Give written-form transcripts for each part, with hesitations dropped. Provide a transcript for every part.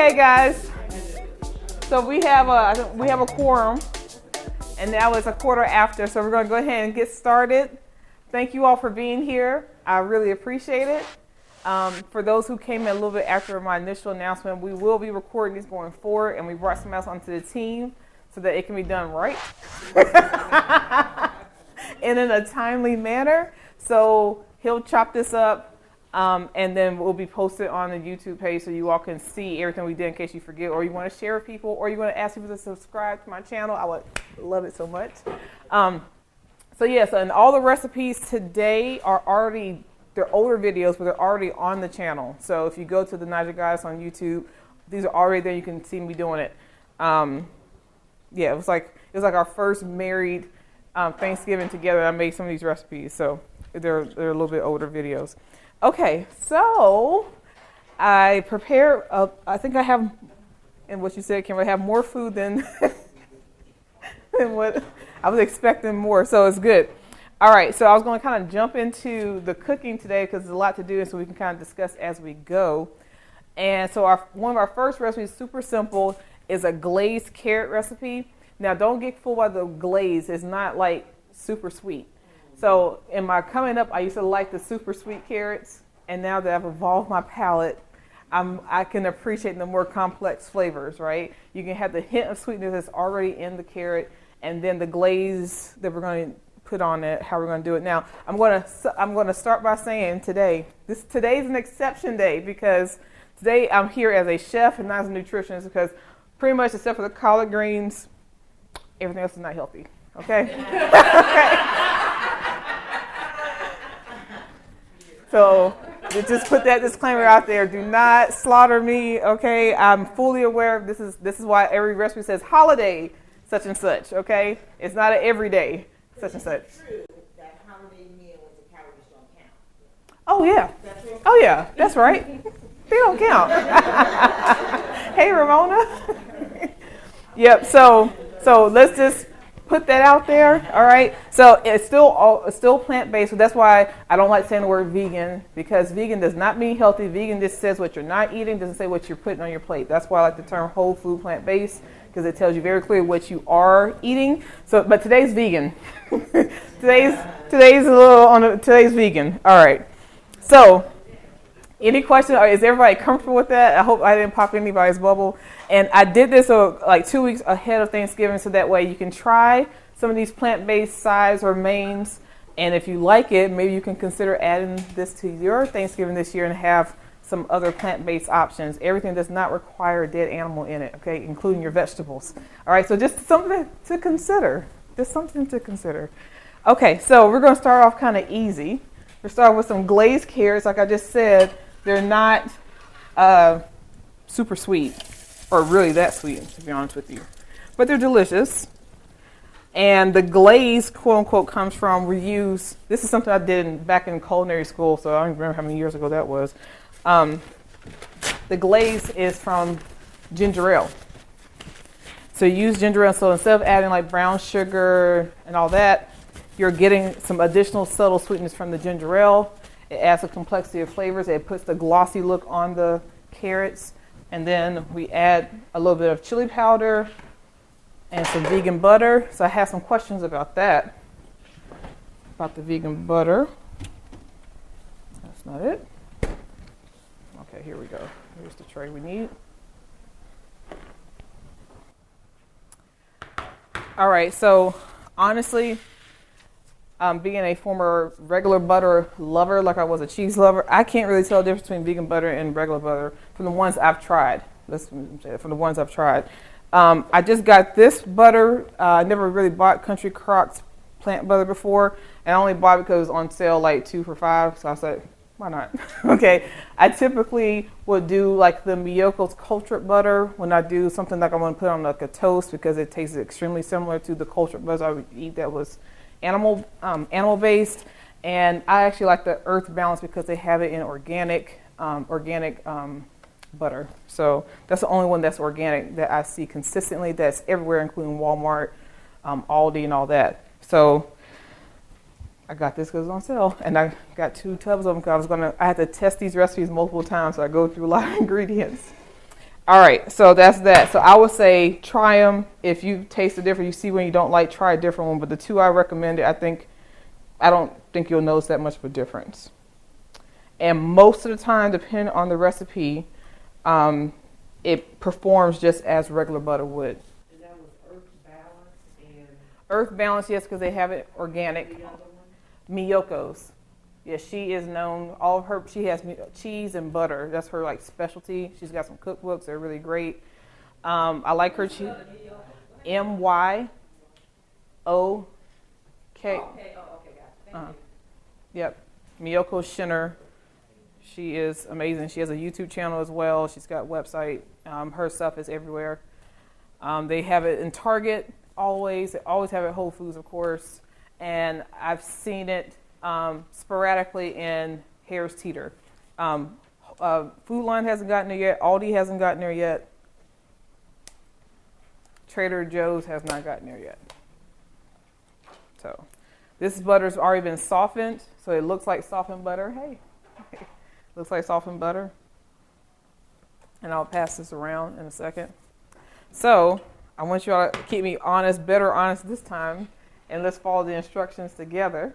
Okay, guys. So we have a quorum, and now it's 1:15. So we're going to go ahead and get started. Thank you all for being here. I really appreciate it. For those who came in a little bit after my initial announcement, we will be recording these going forward, and we brought some else onto the team so that it can be done right and in a timely manner. So he'll chop this up, and then we'll be posted on the YouTube page so you all can see everything we did in case you forget, or you want to share with people, or you want to ask people to subscribe to my channel. I would love it so much. So yes, and all the recipes today are already, they're older videos, but they're already on the channel. So if you go to the Naija Guys on YouTube, these are already there. You can see me doing it. Yeah, it was like our first married Thanksgiving together. I made some of these recipes, so they're a little bit older videos. Okay, so I prepared. I think I have, and what you said, Kim, I have more food than than what I was expecting more. So it's good. All right, so I was going to kind of jump into the cooking today because there's a lot to do, so we can kind of discuss as we go. And so one of our first recipes, super simple, is a glazed carrot recipe. Now, don't get fooled by the glaze. It's not like super sweet. So in my coming up, I used to like the super sweet carrots, and now that I've evolved my palate, I can appreciate the more complex flavors, right? You can have the hint of sweetness that's already in the carrot, and then the glaze that we're going to put on it, how we're going to do it. Now, I'm going to start by saying today's an exception day, because today I'm here as a chef and not as a nutritionist, because pretty much except for the collard greens, everything else is not healthy. Okay? Okay. So just put that disclaimer out there. Do not slaughter me, okay? I'm fully aware of this is why every recipe says holiday such and such, okay? It's not an everyday such and such. True that holiday meal with the calories don't count. Oh yeah. Oh yeah, that's right. They don't count. Hey Ramona. Yep, so let's just put that out there, all right? So it's still plant-based, so that's why I don't like saying the word vegan, because vegan does not mean healthy. Vegan just says what you're not eating, doesn't say what you're putting on your plate. That's why I like the term whole food plant-based, because it tells you very clearly what you are eating. So, but today's vegan. today's vegan. All right. So, any questions? Is everybody comfortable with that? I hope I didn't pop anybody's bubble. And I did this like 2 weeks ahead of Thanksgiving, so that way you can try some of these plant-based sides or mains. And if you like it, maybe you can consider adding this to your Thanksgiving this year and have some other plant-based options. Everything does not require a dead animal in it, okay, including your vegetables. All right, so just something to consider. Okay, so we're going to start off kind of easy. We're starting with some glazed carrots. Like I just said, they're not super sweet, or really that sweet, to be honest with you. But they're delicious. And the glaze, quote unquote, comes from this is something I did back in culinary school, so I don't remember how many years ago that was. The glaze is from ginger ale. So you use ginger ale, so instead of adding like brown sugar and all that, you're getting some additional subtle sweetness from the ginger ale. It adds a complexity of flavors. It puts the glossy look on the carrots. And then we add a little bit of chili powder and some vegan butter. So I have some questions about that, about the vegan butter. That's not it. Okay, here we go. Here's the tray we need. All right, so honestly, being a former regular butter lover, like I was a cheese lover, I can't really tell the difference between vegan butter and regular butter from the ones I've tried. I just got this butter. I never really bought Country Crock's plant butter before, and I only bought it because it was on sale like 2 for $5. So I was like, why not? Okay. I typically would do like the Miyoko's cultured butter when I do something like I want to put on like a toast, because it tastes extremely similar to the cultured butter I would eat that was animal based. And I actually like the earth balance because they have it in organic butter. So that's the only one that's organic that I see consistently, that's everywhere, including Walmart, Aldi, and all that. So I got this because it was on sale, and I got 2 tubs of them because I had to test these recipes multiple times, so I go through a lot of ingredients. All right, so that's that. So I would say try them. If you taste the difference, you see when you don't like, try a different one. But the two I recommended, I don't think you'll notice that much of a difference. And most of the time, depending on the recipe, it performs just as regular butter would. And that was Earth Balance and Earth Balance, yes, because they have it organic. the other one? Miyoko's. Yeah, she is known. She has cheese and butter. That's her like specialty. She's got some cookbooks. They're really great. I like her cheese. MYOK. Okay, okay, got it. Yep. Miyoko Shinner. She is amazing. She has a YouTube channel as well. She's got a website. Her stuff is everywhere. They have it in Target always. They always have it at Whole Foods, of course. And I've seen it sporadically in Harris Teeter. Food Line hasn't gotten there yet. Aldi hasn't gotten there yet. Trader Joe's has not gotten there yet. So this butter's already been softened, so it looks like softened butter. Hey, looks like softened butter. And I'll pass this around in a second. So I want you all to keep me honest, better honest this time, and let's follow the instructions together.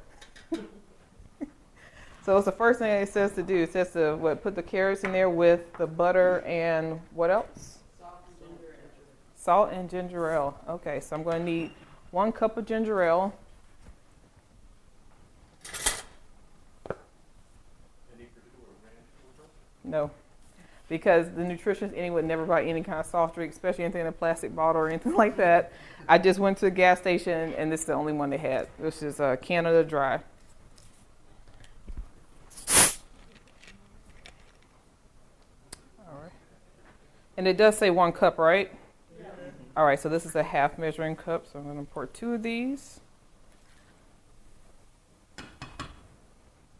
So it's the first thing it says to do. It says to put the carrots in there with the butter and what else? Salt and ginger ale. Okay, so I'm going to need 1 cup of ginger ale. No, because the nutritionist anyway would never buy any kind of soft drink, especially anything in a plastic bottle or anything like that. I just went to the gas station, and this is the only one they had. This is Canada Dry. All right. And it does say 1 cup, right? Yeah. All right, so this is a half measuring cup, so I'm going to pour 2 of these.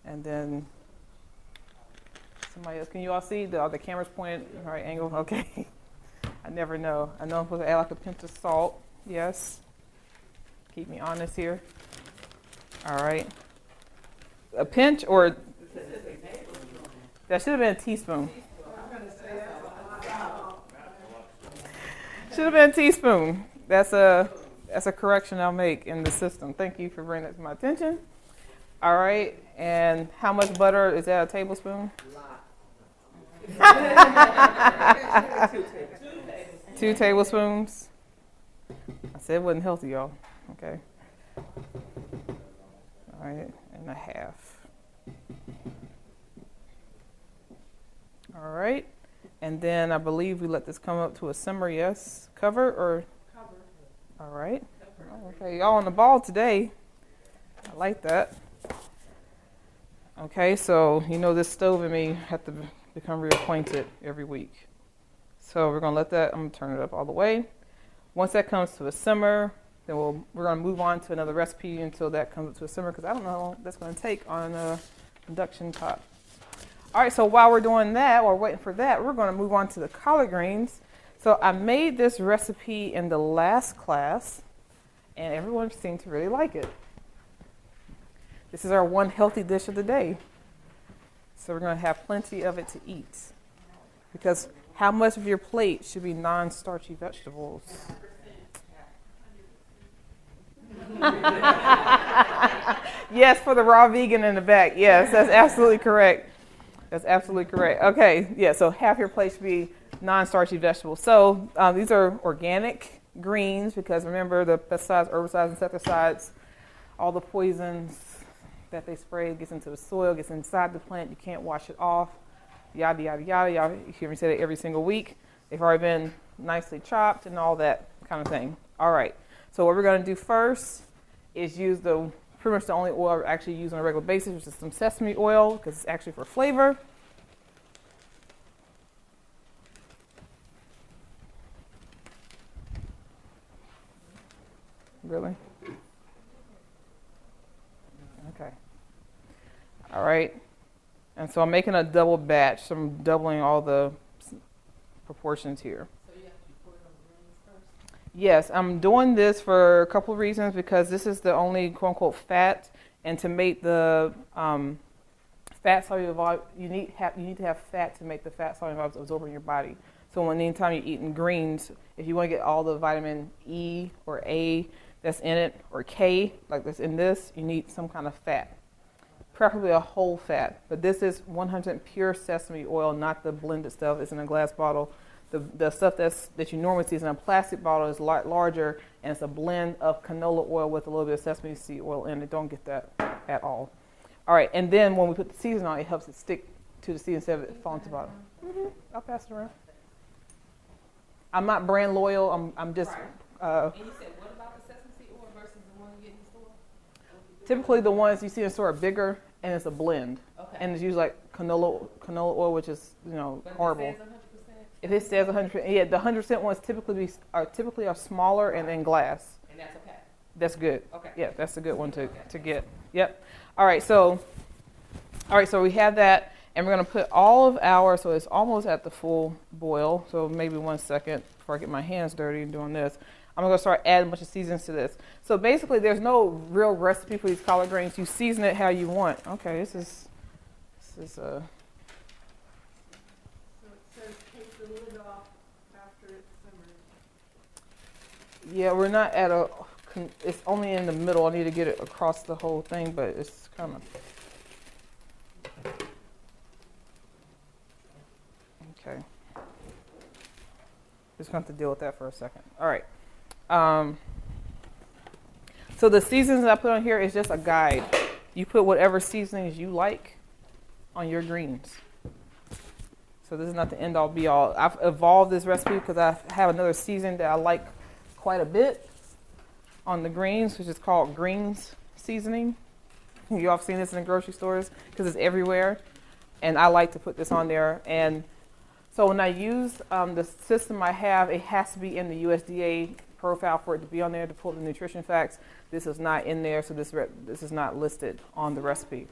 And then somebody else, can you all see? The camera's pointed at the right angle? Okay. I never know. I know I'm supposed to add like a pinch of salt. Yes. Keep me honest here. All right. A pinch or that should have been a teaspoon. Should have been a teaspoon. That's a correction I'll make in the system. Thank you for bringing that to my attention. All right. And how much butter? Is that a tablespoon? 2 tablespoons. I said it wasn't healthy, y'all. Okay. All right, and a half. All right. And then I believe we let this come up to a simmer, yes? Cover or? Cover. All right. Okay, y'all on the ball today. I like that. Okay, so you know this stove and me have to become reacquainted every week. So we're going to let that, I'm going to turn it up all the way. Once that comes to a simmer, then we're going to move on to another recipe until that comes up to a simmer, because I don't know how long that's going to take on an induction top. All right, so while we're doing that, while we're waiting for that, we're going to move on to the collard greens. So I made this recipe in the last class, and everyone seemed to really like it. This is our one healthy dish of the day. So we're going to have plenty of it to eat. Because how much of your plate should be non-starchy vegetables? Yes, for the raw vegan in the back. Yes, that's absolutely correct. That's absolutely correct. Okay, yeah, so half your plate should be non-starchy vegetables. So these are organic greens, because remember the pesticides, herbicides, insecticides, all the poisons that they spray gets into the soil, gets inside the plant. You can't wash it off. Yada, yada, yada. Y'all hear me say that every single week. They've already been nicely chopped and all that kind of thing. All right. So what we're going to do first is use pretty much the only oil I actually use on a regular basis, which is some sesame oil, because it's actually for flavor. Really? Okay. All right. And so I'm making a double batch, so I'm doubling all the proportions here. So you have to pour it on the greens first? Yes, I'm doing this for a couple of reasons, because this is the only quote-unquote fat, and to make the fat soluble, you need to have fat to make the fat soluble absorb in your body. So when anytime you're eating greens, if you want to get all the vitamin E or A that's in it, or K, like that's in this, you need some kind of fat, preferably a whole fat. But this is 100% pure sesame oil, not the blended stuff. It's in a glass bottle. The stuff that you normally see is in a plastic bottle is a lot larger, and it's a blend of canola oil with a little bit of sesame seed oil in it. Don't get that at all. All right, and then when we put the seasoning on, it helps it stick to the seasoning instead of it falling to the bottom. I'll pass it around. I'm not brand loyal. I'm just. And you said what about the sesame seed oil versus the one you get in the store? Typically, the ones you see in the store are bigger, and it's a blend, and it's usually like canola oil, which is horrible. If it says 100%, yeah, the 100% ones typically are smaller and in glass. And that's okay. That's good. Okay. Yeah, that's a good one to get. Yep. All right, so we have that, and we're going to put all of our, so it's almost at the full boil, so maybe 1 second before I get my hands dirty and doing this. I'm going to start adding a bunch of seasonings to this. So basically, there's no real recipe for these collard greens. You season it how you want. Okay, this is So it says take the lid off after it's simmered. yeah, we're not at a, it's only in the middle. I need to get it across the whole thing, but it's coming. Okay. Just going to have to deal with that for a second. All right. So the seasonings that I put on here is just a guide. You put whatever seasonings you like on your greens. So this is not the end all be all. I've evolved this recipe because I have another seasoning that I like quite a bit on the greens, which is called greens seasoning. You all have seen this in the grocery stores because it's everywhere. And I like to put this on there. And so when I use the system I have, it has to be in the USDA profile for it to be on there to pull the nutrition facts. This is not in there, so this is not listed on the recipe.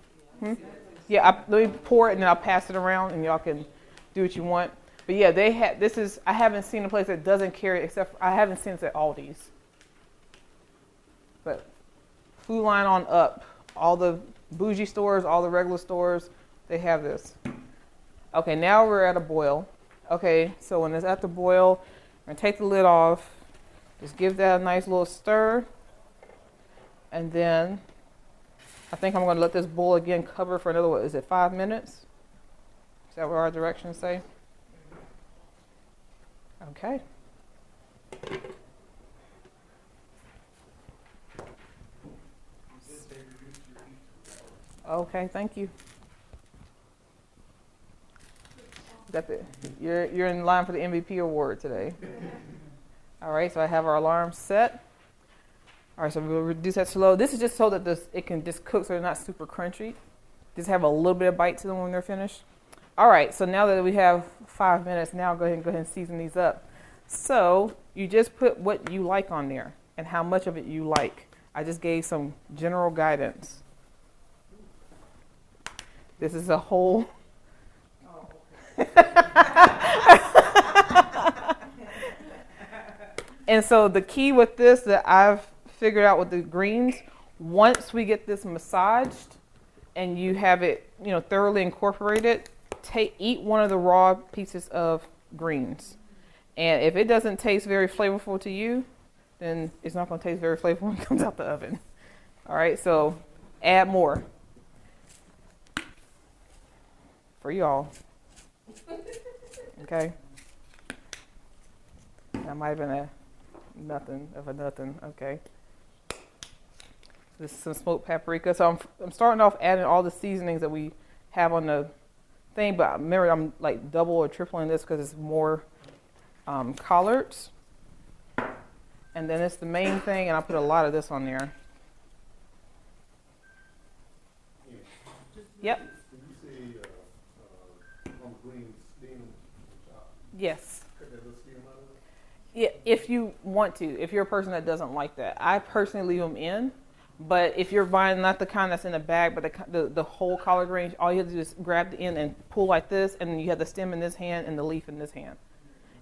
Yeah, let me pour it and then I'll pass it around and y'all can do what you want. But yeah, they have. I haven't seen a place that doesn't carry it, except I haven't seen it at Aldi's. But Food Line on up, all the bougie stores, all the regular stores, they have this. Okay, now we're at a boil. Okay, so when it's at the boil, I'm gonna take the lid off. Just give that a nice little stir. And then I think I'm going to let this boil again cover for another, what is it, 5 minutes? Is that what our directions say? Okay. Okay, thank you. That's it. You're in line for the MVP award today. All right, so I have our alarm set. All right, so we'll reduce that to low. This is just so that it can just cook so they're not super crunchy. Just have a little bit of bite to them when they're finished. All right, so now that we have 5 minutes, now go ahead and season these up. So you just put what you like on there and how much of it you like. I just gave some general guidance. This is a whole... And so the key with this that I've figured out with the greens, once we get this massaged and you have it, thoroughly incorporated, eat one of the raw pieces of greens. And if it doesn't taste very flavorful to you, then it's not going to taste very flavorful when it comes out the oven. All right, so add more for y'all. Okay. That might have been nothing. Okay. This is some smoked paprika. So I'm starting off adding all the seasonings that we have on the thing, but remember I'm like double or tripling this because it's more collards. And then it's the main thing, and I put a lot of this on there. Yep. Did you say on the green steam? Yes. Cut that little steam out of it? Yeah, if you want to. If you're a person that doesn't like that, I personally leave them in. But if you're buying not the kind that's in a bag, but the whole collard green, all you have to do is grab the end and pull like this, and then you have the stem in this hand and the leaf in this hand,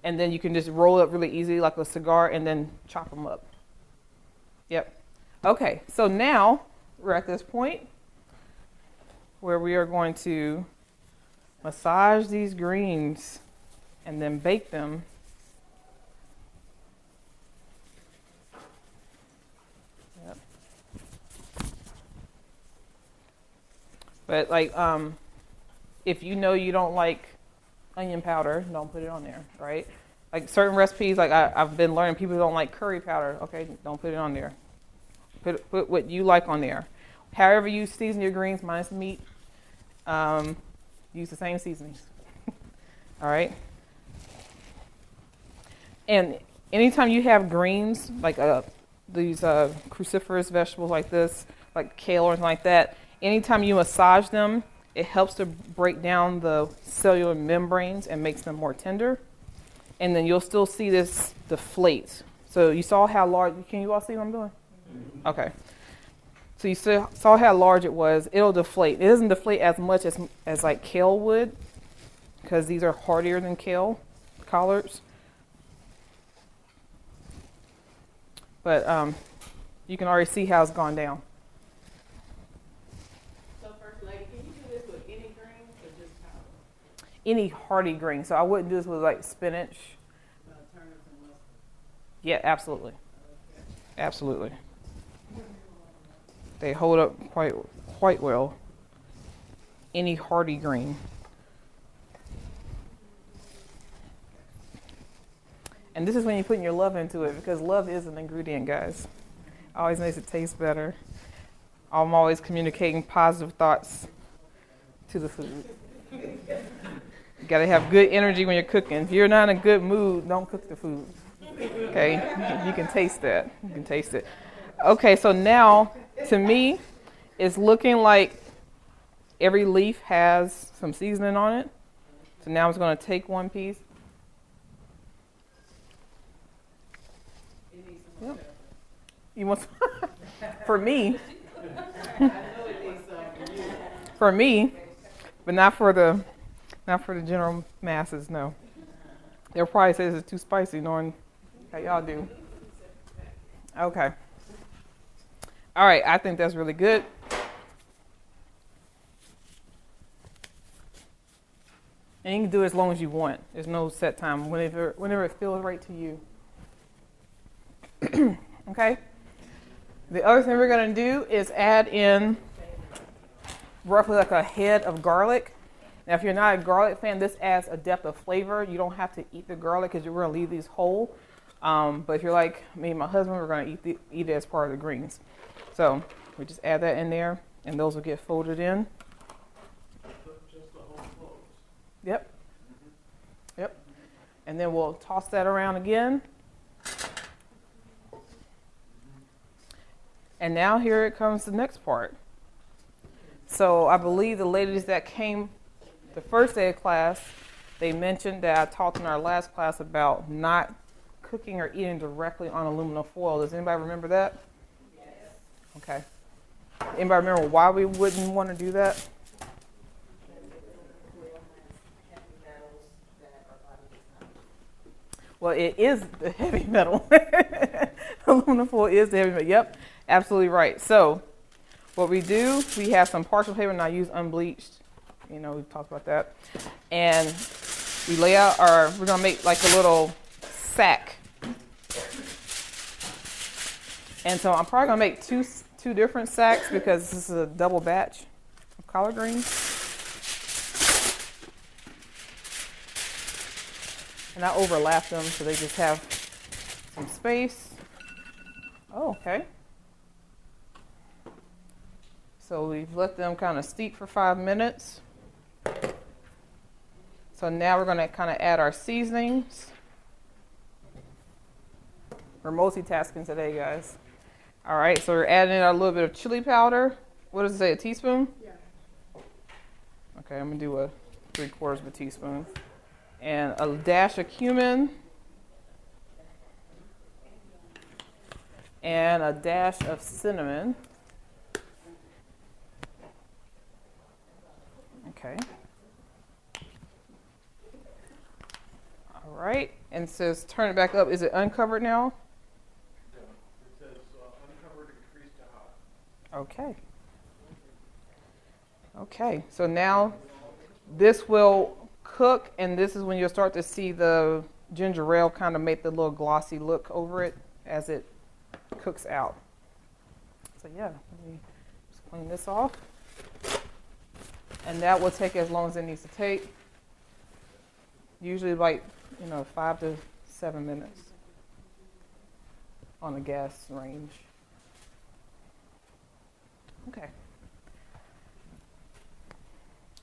and then you can just roll it up really easy like a cigar, and then chop them up. Yep. Okay. So now we're at this point where we are going to massage these greens. and then bake them. Yep. But like, if you know you don't like onion powder, don't put it on there, right? Like certain recipes, like I've been learning, people don't like curry powder. Okay, don't put it on there. Put what you like on there. However you season your greens, minus meat, use the same seasonings. All right. And anytime you have greens, like these cruciferous vegetables like this, like kale or anything like that, anytime you massage them, it helps to break down the cellular membranes and makes them more tender. And then you'll still see this deflate. So you saw how large, can you all see what I'm doing? Okay. So you saw how large it was. It'll deflate. It doesn't deflate as much as like kale would, because these are hardier than kale collards. But you can already see how it's gone down. So First Lady, can you do this with any greens or just powder? Any hearty green. So I wouldn't do this with like spinach. Turnips and mustard. Yeah, absolutely. Absolutely. They hold up quite well. Any hearty green. And this is when you're putting your love into it, because love is an ingredient, guys. Always makes it taste better. I'm always communicating positive thoughts to the food. You gotta have good energy when you're cooking. If you're not in a good mood, don't cook the food. Okay? You can taste that. You can taste it. Okay, so now, to me, it's looking like every leaf has some seasoning on it. So now I'm just gonna take one piece. Yep. You want some? For me. For me, but not for the general masses. No, they'll probably say this is too spicy, knowing how y'all do. Okay. All right, I think that's really good. And you can do it as long as you want. There's no set time. Whenever it feels right to you. Okay. The other thing we're going to do is add in roughly like a head of garlic. Now, if you're not a garlic fan, this adds a depth of flavor. You don't have to eat the garlic because we're going to leave these whole. But if you're like me and my husband, we're going to eat it as part of the greens. So we just add that in there, and those will get folded in. Just the whole cloves. Yep. Yep. And then we'll toss that around again. And now here it comes the next part. So I believe the ladies that came the first day of class, they mentioned that I talked in our last class about not cooking or eating directly on aluminum foil. Does anybody remember that? Yes. Okay. Anybody remember why we wouldn't want to do that? Well, it is the heavy metal. Aluminum foil is the heavy metal. Yep, absolutely right. So what we do, we have some parchment paper, and I use unbleached. You know, we've talked about that. And we lay out we're going to make like a little sack. And so I'm probably going to make two different sacks because this is a double batch of collard greens. And I overlap them so they just have some space. Oh, okay. So we've let them kind of steep for 5 minutes. So now we're going to kind of add our seasonings. We're multitasking today, guys. All right, so we're adding in a little bit of chili powder. What does it say, a teaspoon? Yeah. Okay, I'm going to do a 3/4 of a teaspoon. And a dash of cumin. And a dash of cinnamon. Okay. All right. And it says turn it back up. Is it uncovered now? Yeah. It says uncovered, increased to high. Okay. Okay. So now this will cook, and this is when you'll start to see the ginger ale kind of make the little glossy look over it as it cooks out. So yeah, let me just clean this off. And that will take as long as it needs to take. Usually like, 5 to 7 minutes on the gas range. Okay.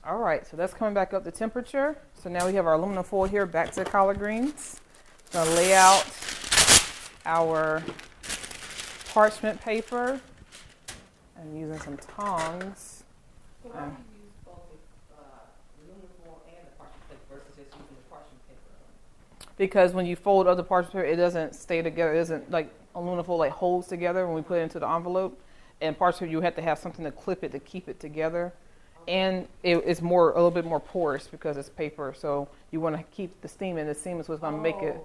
All right, so that's coming back up to temperature. So now we have our aluminum foil here, back to the collard greens. Gonna lay out our parchment paper. I'm using some tongs. So why do you use both the aluminum foil and the parchment paper versus just using the parchment paper? Because when you fold up the parchment paper, it doesn't stay together. It doesn't, like aluminum foil like holds together when we put it into the envelope. And parchment paper, you have to have something to clip it to keep it together. And it's a little bit more porous because it's paper. So you want to keep the steam in. The steam is what's going to make it,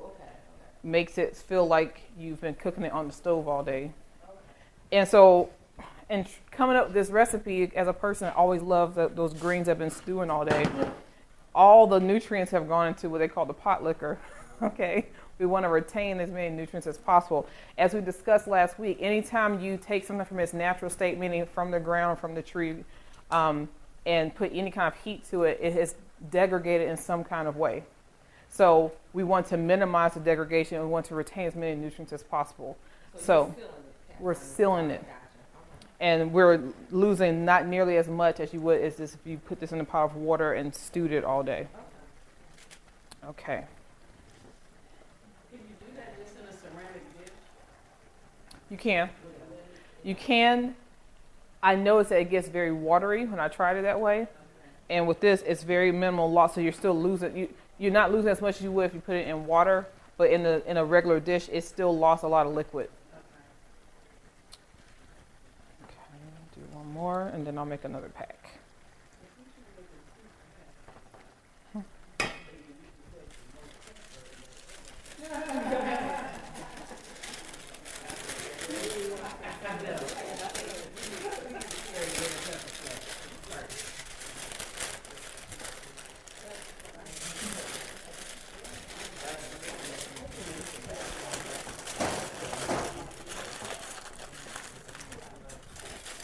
makes it feel like you've been cooking it on the stove all day. And so, coming up with this recipe, as a person, I always love those greens I've been stewing all day. All the nutrients have gone into what they call the pot liquor. Okay, we want to retain as many nutrients as possible. As we discussed last week, anytime you take something from its natural state, meaning from the ground, from the tree, and put any kind of heat to it, it has degraded in some kind of way. So we want to minimize the degradation. We want to retain as many nutrients as possible. So we're sealing it. And we're losing not nearly as much as you would as this if you put this in a pot of water and stewed it all day. Okay. Can you do that just in a ceramic dish? You can. You can. I noticed that it gets very watery when I tried it that way. And with this, it's very minimal loss, so you're still losing. You're not losing as much as you would if you put it in water, but in a regular dish, it still lost a lot of liquid. Okay, do one more, and then I'll make another pack.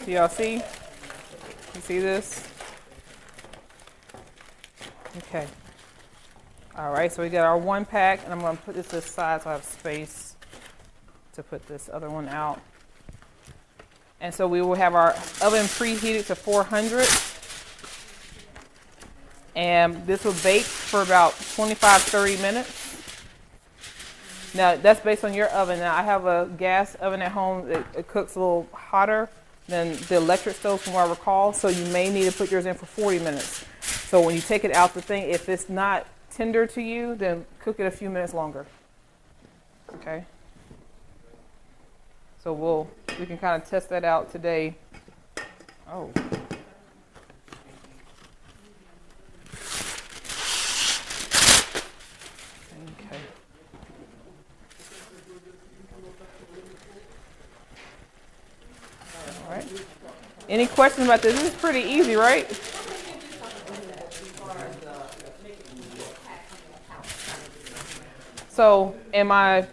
Do y'all see? You see this? Okay. All right, so we got our one pack, and I'm going to put this aside so I have space to put this other one out. And so we will have our oven preheated to 400. And this will bake for about 25-30 minutes. Now, that's based on your oven. Now, I have a gas oven at home. It cooks a little hotter than the electric stove from what I recall, so you may need to put yours in for 40 minutes. So when you take it out the thing, if it's not tender to you, then cook it a few minutes longer. Okay? So we can kind of test that out today. Oh. Okay. All right. Any questions about this? This is pretty easy, right? So in my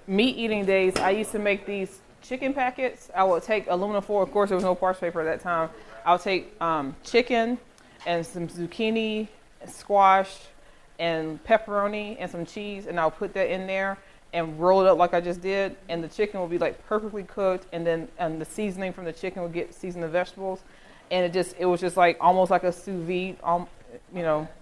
meat eating days, I used to make these chicken packets. I would take aluminum foil. Of course, there was no parchment paper at that time. I would take chicken and some zucchini, squash, and pepperoni and some cheese, and I'll put that in there and roll it up like I just did. And the chicken will be like perfectly cooked, and then the seasoning from the chicken will get seasoned the vegetables, and it was just like almost like a sous vide,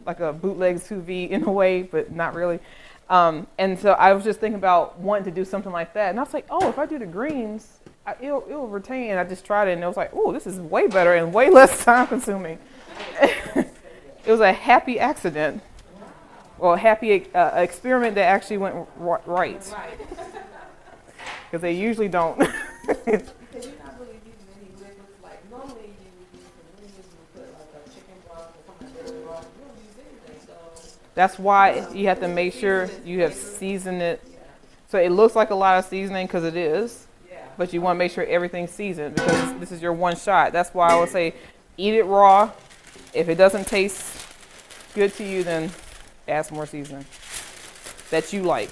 like a bootleg sous vide in a way, but not really. And so I was just thinking about wanting to do something like that. And I was like, oh, if I do the greens, it'll retain. And I just tried it, and it was like, oh, this is way better and way less time consuming. It was a happy accident. Well, a happy experiment that actually went right. Because they usually don't. Because you're not really using any liquids. Like normally you would use the greens, you would put like a chicken broth or something like that broth. You don't use anything, so. That's why you have to make sure you have seasoned it. So it looks like a lot of seasoning because it is, but you want to make sure everything's seasoned because this is your one shot. That's why I would say eat it raw. If it doesn't taste good to you, then add some more seasoning that you like.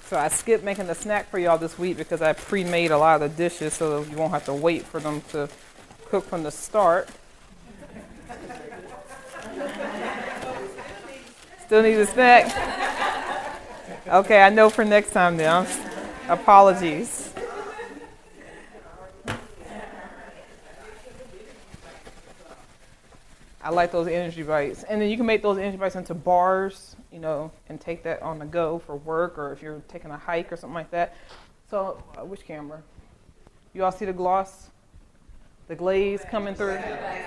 So I skipped making the snack for y'all this week because I pre-made a lot of the dishes so that you won't have to wait for them to cook from the start. Still need a snack? Okay, I know for next time then. Apologies. I like those energy bites. And then you can make those energy bites into bars, you know, and take that on the go for work or if you're taking a hike or something like that. So, which camera? You all see the gloss? The glaze coming through?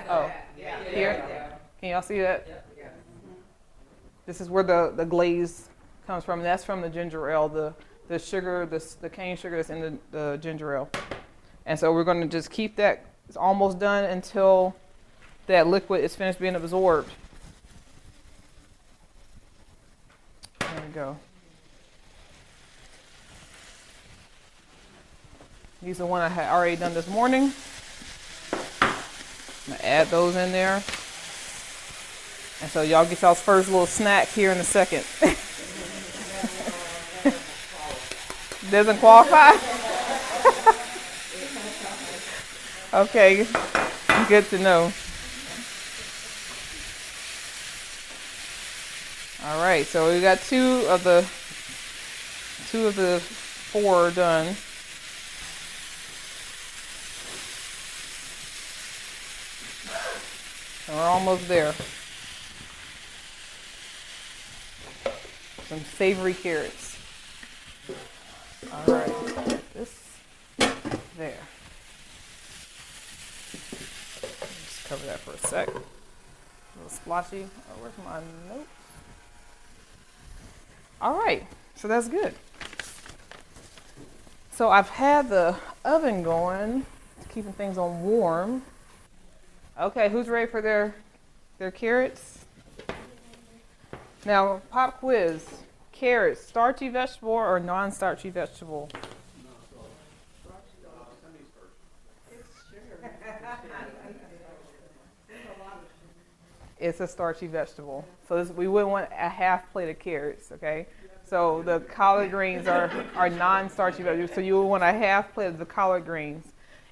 Oh, here? Can y'all see that? This is where the glaze comes from. That's from the ginger ale, the sugar, the cane sugar that's in the ginger ale. And so we're going to just keep that. It's almost done until that liquid is finished being absorbed. There we go. These are the one I had already done this morning. I'm going to add those in there. And so y'all get y'all's first little snack here in a second. Doesn't qualify? Okay, good to know. All right, so we got two of the 4 done. And we're almost there. Some savory carrots. All right, this there. Just cover that for a sec. A little splotchy. Oh, where's my notes? All right, so that's good. So I've had the oven going, keeping things on warm. Okay, who's ready for their carrots? Now, pop quiz. Carrots, starchy vegetable or non-starchy vegetable? It's a starchy vegetable. So we wouldn't want a half plate of carrots, okay? So the collard greens are non-starchy vegetables. So you would want a half plate of the collard greens.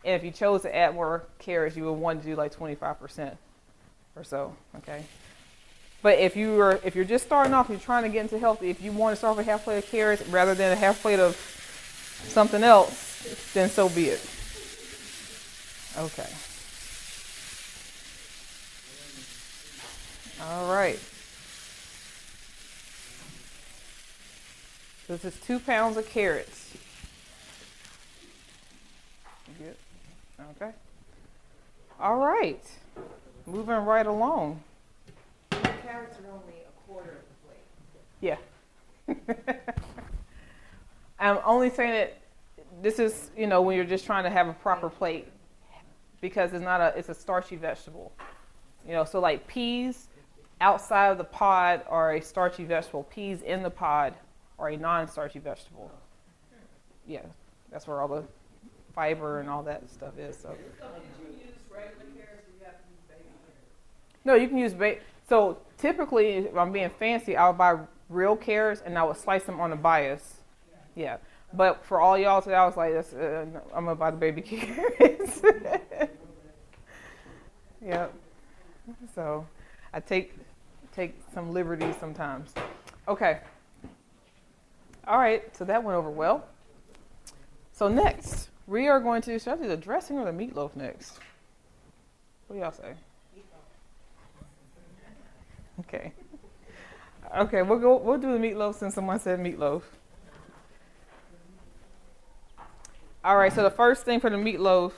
And if you chose to add more carrots, you would want to do like 25% or so, okay? But if you're just starting off, you're trying to get into healthy, if you want to start with a half plate of carrots rather than a half plate of something else, then so be it. Okay. All right. This is 2 pounds of carrots. Good. Okay. All right. Moving right along. Carrots are only a quarter of the plate. Yeah. I'm only saying that this is, when you're just trying to have a proper plate because it's a starchy vegetable. So like peas outside of the pod are a starchy vegetable. Peas in the pod are a non-starchy vegetable. Yeah, that's where all the fiber and all that stuff is. So. So can you use regular carrots or you have to use baby carrots? No, you can use So typically, if I'm being fancy, I would buy real carrots and I would slice them on the bias. Yeah. But for all y'all today, I was like, I'm going to buy the baby carrots. Yep. So I take some liberties sometimes. Okay. All right. So that went over well. So next, we are going to, should I do the dressing or the meatloaf next? What do y'all say? Okay. Okay, we'll do the meatloaf since someone said meatloaf. All right, so the first thing for the meatloaf,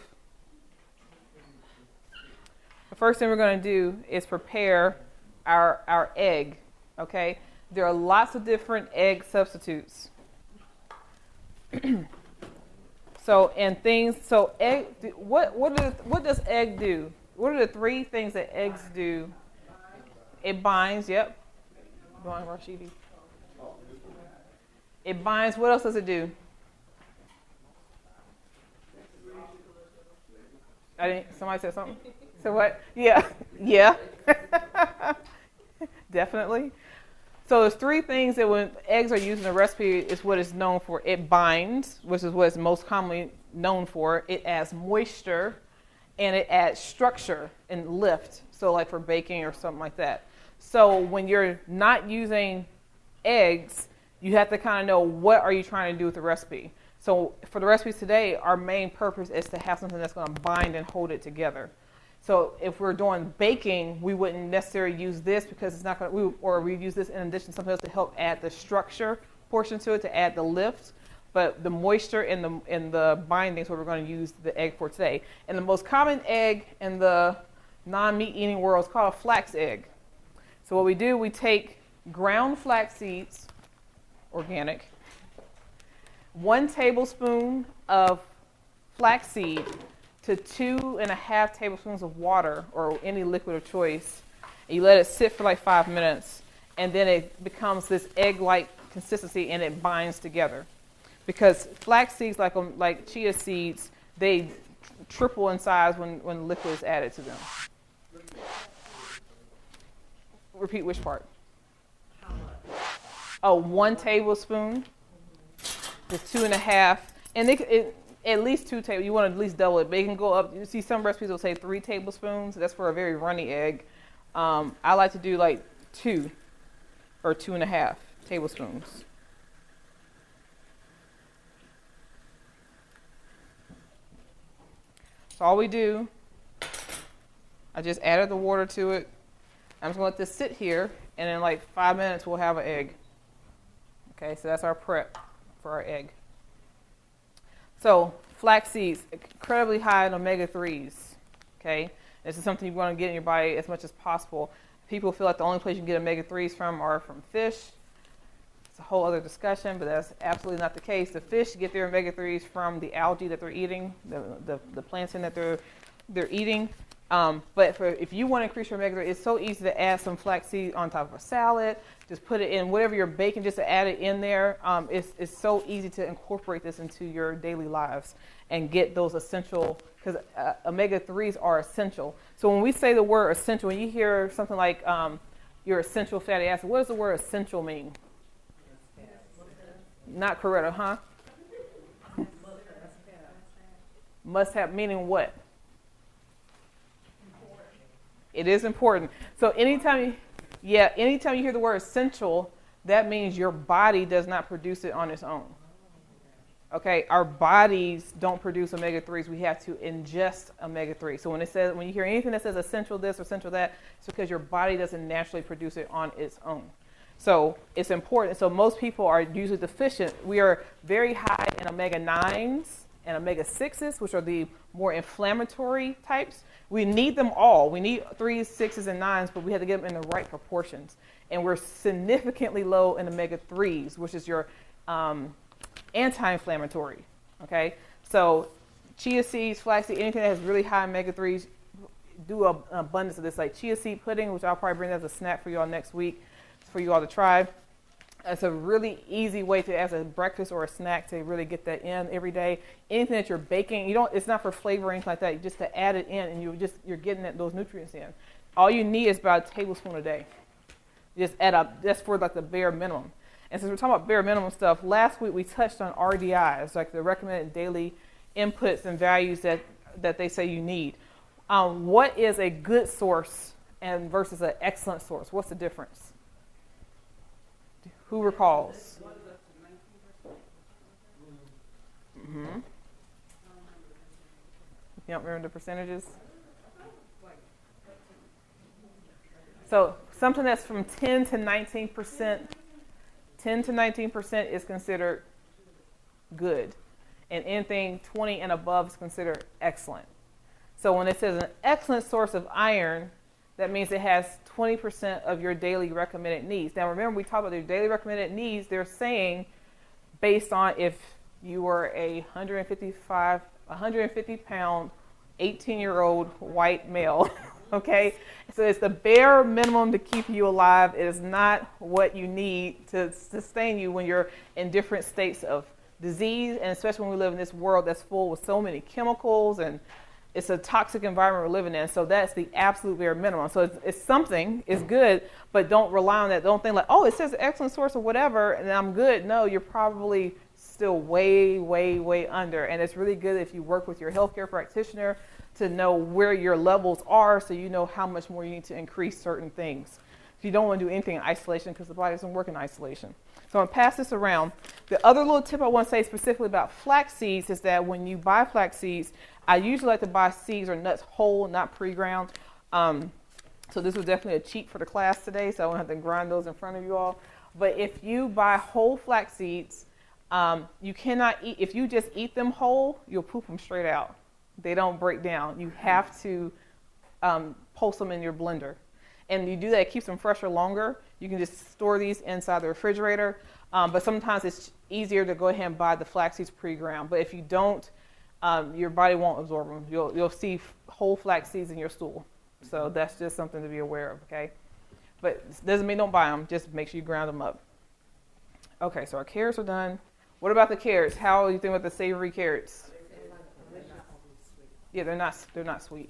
the first thing we're going to do is prepare our egg, okay? There are lots of different egg substitutes. What does egg do? What are the 3 things that eggs do? It binds, yep. Go on, Rashidi. It binds. What else does it do? Somebody said something. So what? Yeah, yeah, definitely. So there's three things that when eggs are used in a recipe is what it's known for. It binds, which is what it's most commonly known for. It adds moisture, and it adds structure and lift. So like for baking or something like that. So when you're not using eggs, you have to kind of know what are you trying to do with the recipe. So for the recipes today, our main purpose is to have something that's going to bind and hold it together. So if we're doing baking, we wouldn't necessarily use this because it's not going to, or we use this in addition to something else to help add the structure portion to it, to add the lift. But the moisture and the binding is what we're going to use the egg for today. And the most common egg in the non-meat eating world is called a flax egg. So what we do, we take ground flax seeds, organic, 1 tablespoon of flaxseed to 2.5 tablespoons of water or any liquid of choice. And you let it sit for like 5 minutes, and then it becomes this egg-like consistency and it binds together. Because flax seeds, like chia seeds, they triple in size when liquid is added to them. Repeat which part? How much? Oh, 1 tablespoon to 2.5, and at least 2 tablespoons. You want to at least double it, but it can go up. You see, some recipes will say 3 tablespoons. That's for a very runny egg. I like to do like 2 or 2.5 tablespoons. So all we do, I just added the water to it. I'm just going to let this sit here, and in like 5 minutes, we'll have an egg. Okay, so that's our prep for our egg. So flax seeds, incredibly high in omega-3s. Okay, this is something you want to get in your body as much as possible. People feel like the only place you can get omega-3s from are from fish. It's a whole other discussion, but that's absolutely not the case. The fish get their omega-3s from the algae that they're eating, the plankton that they're eating. But if you want to increase your omega-3, it's so easy to add some flaxseed on top of a salad. Just put it in whatever you're baking, just to add it in there. It's so easy to incorporate this into your daily lives and get those essential, because omega-3s are essential. So when we say the word essential, when you hear something like your essential fatty acid, what does the word essential mean? Not correct, huh? Must have, meaning what? It is important. So anytime you hear the word essential, that means your body does not produce it on its own. Okay, our bodies don't produce omega-3s. We have to ingest omega-3. So when you hear anything that says essential this or essential that, it's because your body doesn't naturally produce it on its own. So it's important. So most people are usually deficient. We are very high in omega-9s and omega-6s, which are the more inflammatory types. We need them all. We need 3s, 6s, and 9s, but we have to get them in the right proportions. And we're significantly low in omega-3s, which is your anti-inflammatory. Okay? So chia seeds, flaxseed, anything that has really high omega-3s, do an abundance of this, like chia seed pudding, which I'll probably bring as a snack for you all next week for you all to try. It's a really easy way to, as a breakfast or a snack, to really get that in every day. Anything that you're baking, it's not for flavor or anything like that. Just to add it in, and you're getting those nutrients in. All you need is about a tablespoon a day. Just add up. That's for like the bare minimum. And since we're talking about bare minimum stuff, last week we touched on RDIs, like the recommended daily inputs and values that they say you need. What is a good source and versus an excellent source? What's the difference? Who recalls? Mm-hmm. You don't remember the percentages? So something that's from 10 to 19%, 10 to 19% is considered good. And anything 20 and above is considered excellent. So when it says an excellent source of iron, that means it has 20% of your daily recommended needs. Now remember, we talked about your daily recommended needs. They're saying based on if you were a 150 pound, 18-year-old white male Okay, so it's the bare minimum to keep you alive. It is not what you need to sustain you when you're in different states of disease, and especially when we live in this world that's full with so many chemicals, and it's a toxic environment we're living in. So that's the absolute bare minimum. So it's something, it's good, but don't rely on that. Don't think like, oh, it says excellent source or whatever, and I'm good. No, you're probably still way, way, way under. And it's really good if you work with your healthcare practitioner to know where your levels are, so you know how much more you need to increase certain things. If you don't want to do anything in isolation, because the body doesn't work in isolation. So I'm going to pass this around. The other little tip I want to say specifically about flax seeds is that when you buy flax seeds, I usually like to buy seeds or nuts whole, not pre-ground. So this was definitely a cheat for the class today, so I won't have to grind those in front of you all. But if you buy whole flax seeds, you cannot eat. If you just eat them whole, you'll poop them straight out. They don't break down. You have to pulse them in your blender. And you do that, it keeps them fresher longer. You can just store these inside the refrigerator. But sometimes it's easier to go ahead and buy the flax seeds pre-ground. But if you don't, your body won't absorb them. You'll see whole flax seeds in your stool. So that's just something to be aware of, okay? But it doesn't mean don't buy them. Just make sure you ground them up. Okay, so our carrots are done. What about the carrots? How do you think about the savory carrots? Yeah, they're not sweet.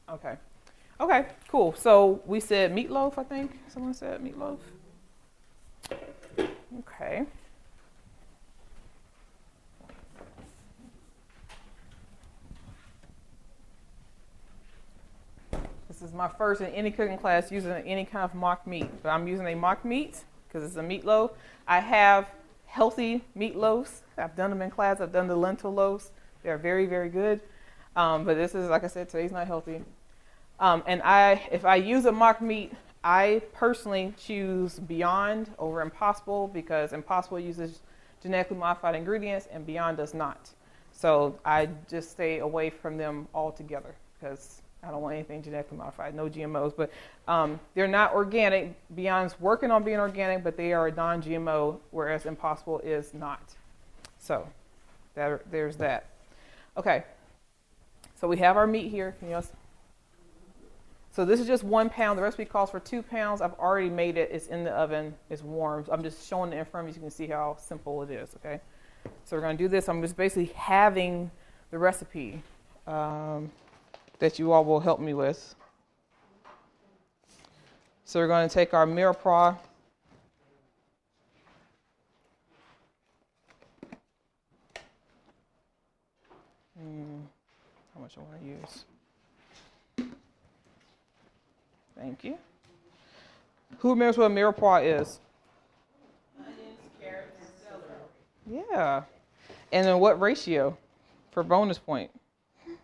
Okay. Okay, cool. So we said meatloaf, I think. Someone said meatloaf. Okay. This is my first in any cooking class using any kind of mock meat. But I'm using a mock meat because it's a meatloaf. I have healthy meatloaves. I've done them in class. I've done the lentil loaves. They're very, very good. But this is, like I said, today's not healthy. And if I use a mock meat, I personally choose Beyond over Impossible because Impossible uses genetically modified ingredients and Beyond does not. So I just stay away from them altogether because I don't want anything genetically modified, no GMOs. But they're not organic. Beyond's working on being organic, but they are a non-GMO, whereas Impossible is not. So there's that. Okay. So we have our meat here. Can you else? So this is just 1 pound. The recipe calls for 2 pounds. I've already made it. It's in the oven. It's warm. I'm just showing it in front of you so you can see how simple it is, okay? So we're going to do this. I'm just basically having the recipe that you all will help me with. So we're going to take our mirepoix. How much I want to use. Thank you. Who remembers what a mirepoix is? Onions, carrots, and celery. Yeah. And then what ratio for bonus point? 1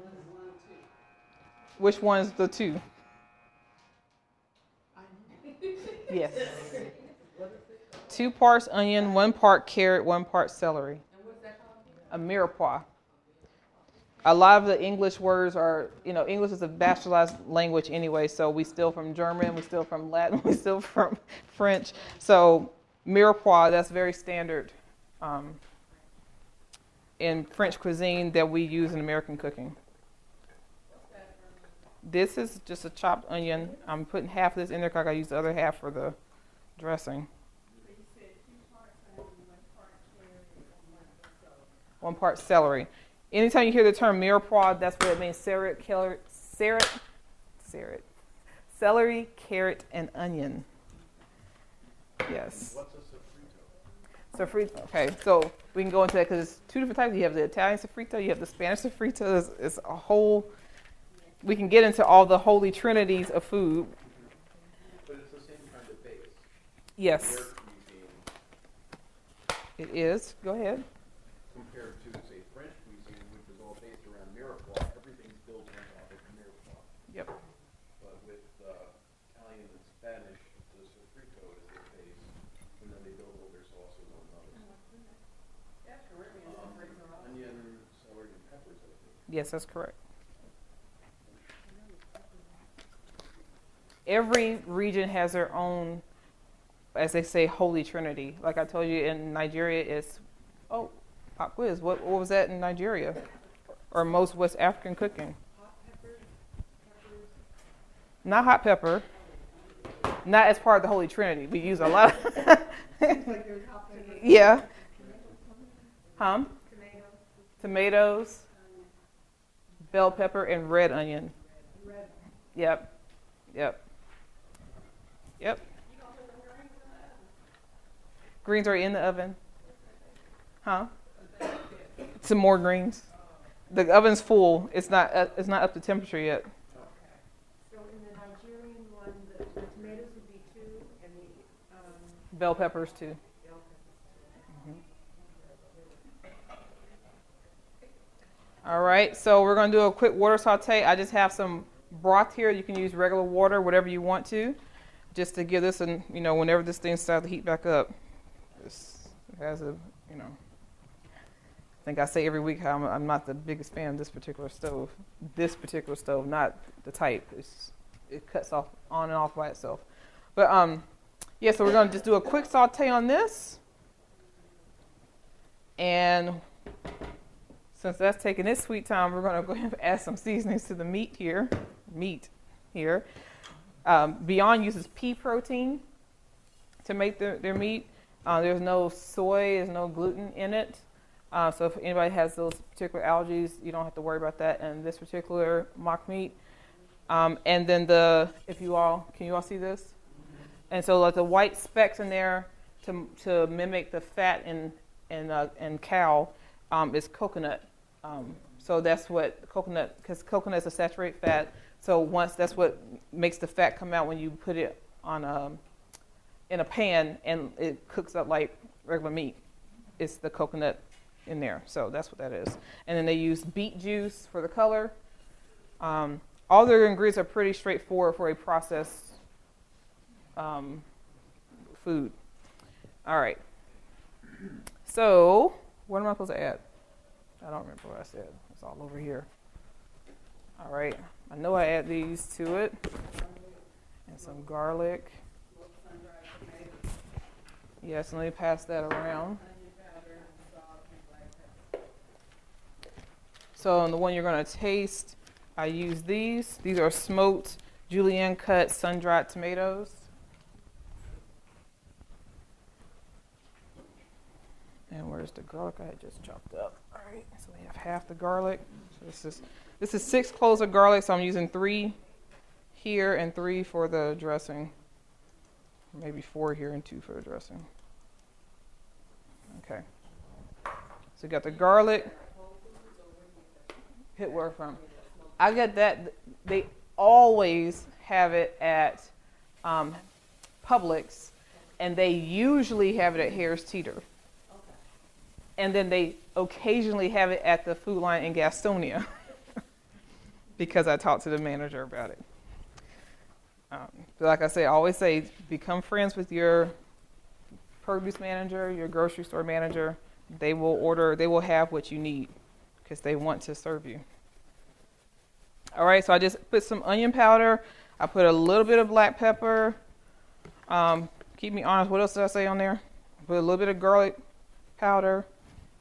to 2. Which one's the 2? Yes. 2 parts onion, 1 part carrot, 1 part celery. And what's that called? A mirepoix. A lot of the English words are, English is a bastardized language anyway, so we steal from German, we steal from Latin, we steal from French. So mirepoix, that's very standard in French cuisine that we use in American cooking. This is just a chopped onion. I'm putting half of this in there because I use the other half for the dressing. 1 part celery. Anytime you hear the term mirepoix, that's what it means. Celery, carrot, and onion. Yes. What's a sofrito? Sofrito. Okay, so we can go into that because it's 2 different types. You have the Italian sofrito, you have the Spanish sofrito. It's a whole. We can get into all the holy trinities of food. But it's the same kind of base. Yes, Their cuisine, it is. Go ahead. compared to, say, French cuisine, which is all based around mirepoix, everything's built on top of mirepoix. Yep. But with Italian and Spanish, the sofrito is their base, and then they build all their sauces on those. Onion, celery, and peppers, I think. Yes, that's correct. Every region has their own, as they say, holy trinity. Like I told you, in Nigeria, it's pop quiz. What was that in Nigeria, or most West African cooking? not hot pepper, not as part of the Holy Trinity. We use a lot of yeah. Tomatoes, bell pepper, and red onion. Yep. Greens are in the oven. Huh? Some more greens. The oven's full. It's not up to temperature yet. So in the Nigerian one, the tomatoes would be 2, and the Bell peppers too. bell All right, so we're going to do a quick water saute. I just have some broth here. You can use regular water, whatever you want to, just to give this, and whenever this thing starts to heat back up, this has a, I think I say every week how I'm not the biggest fan of this particular stove. This particular stove, not the type. It cuts off on and off by itself. But yeah, so we're going to just do a quick saute on this, and since that's taking its sweet time, we're going to go ahead and add some seasonings to the meat here. Beyond uses pea protein to make their meat. There's no soy, there's no gluten in it. So if anybody has those particular allergies, you don't have to worry about that in this particular mock meat. And then can you all see this? And so like the white specks in there to mimic the fat in cow is coconut. So that's what coconut, because coconut is a saturated fat. So that's what makes the fat come out when you put it on in a pan and it cooks up like regular meat. It's the coconut in there. So that's what that is. And then they use beet juice for the color. All their ingredients are pretty straightforward for a processed food. All right. So what am I supposed to add? I don't remember what I said. It's all over here. All right. I know I add these to it. And some garlic. Yes, and let me pass that around. So on the one you're going to taste, I use these. These are smoked julienne cut sun-dried tomatoes. And where's the garlic I had just chopped up? All right, so we have half the garlic. So this is 6 cloves of garlic, so I'm using 3 here and 3 for the dressing. Maybe 4 here and 2 for the dressing. Okay. So you got the garlic. Hit where from? I get that. They always have it at Publix, and they usually have it at Harris Teeter. And then they occasionally have it at the Food Line in Gastonia because I talked to the manager about it. But like I say, I always say, become friends with your produce manager, your grocery store manager. They will have what you need because they want to serve you. All right, so I just put some onion powder. I put a little bit of black pepper. Keep me honest, what else did I say on there? Put a little bit of garlic powder.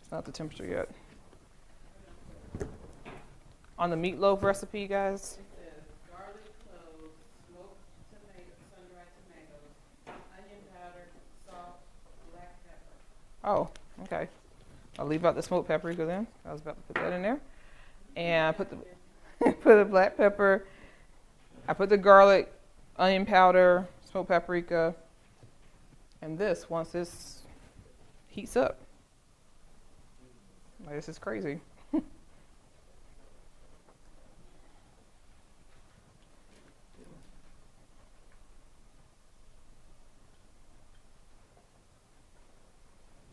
It's not the temperature yet. On the meatloaf recipe, guys. It says garlic cloves, smoked sun-dried tomatoes, onion powder, salt, black pepper. Oh, okay. I'll leave out the smoked paprika then. I was about to put that in there. And I put the black pepper. I put the garlic, onion powder, smoked paprika. And this, once this heats up. Like, this is crazy.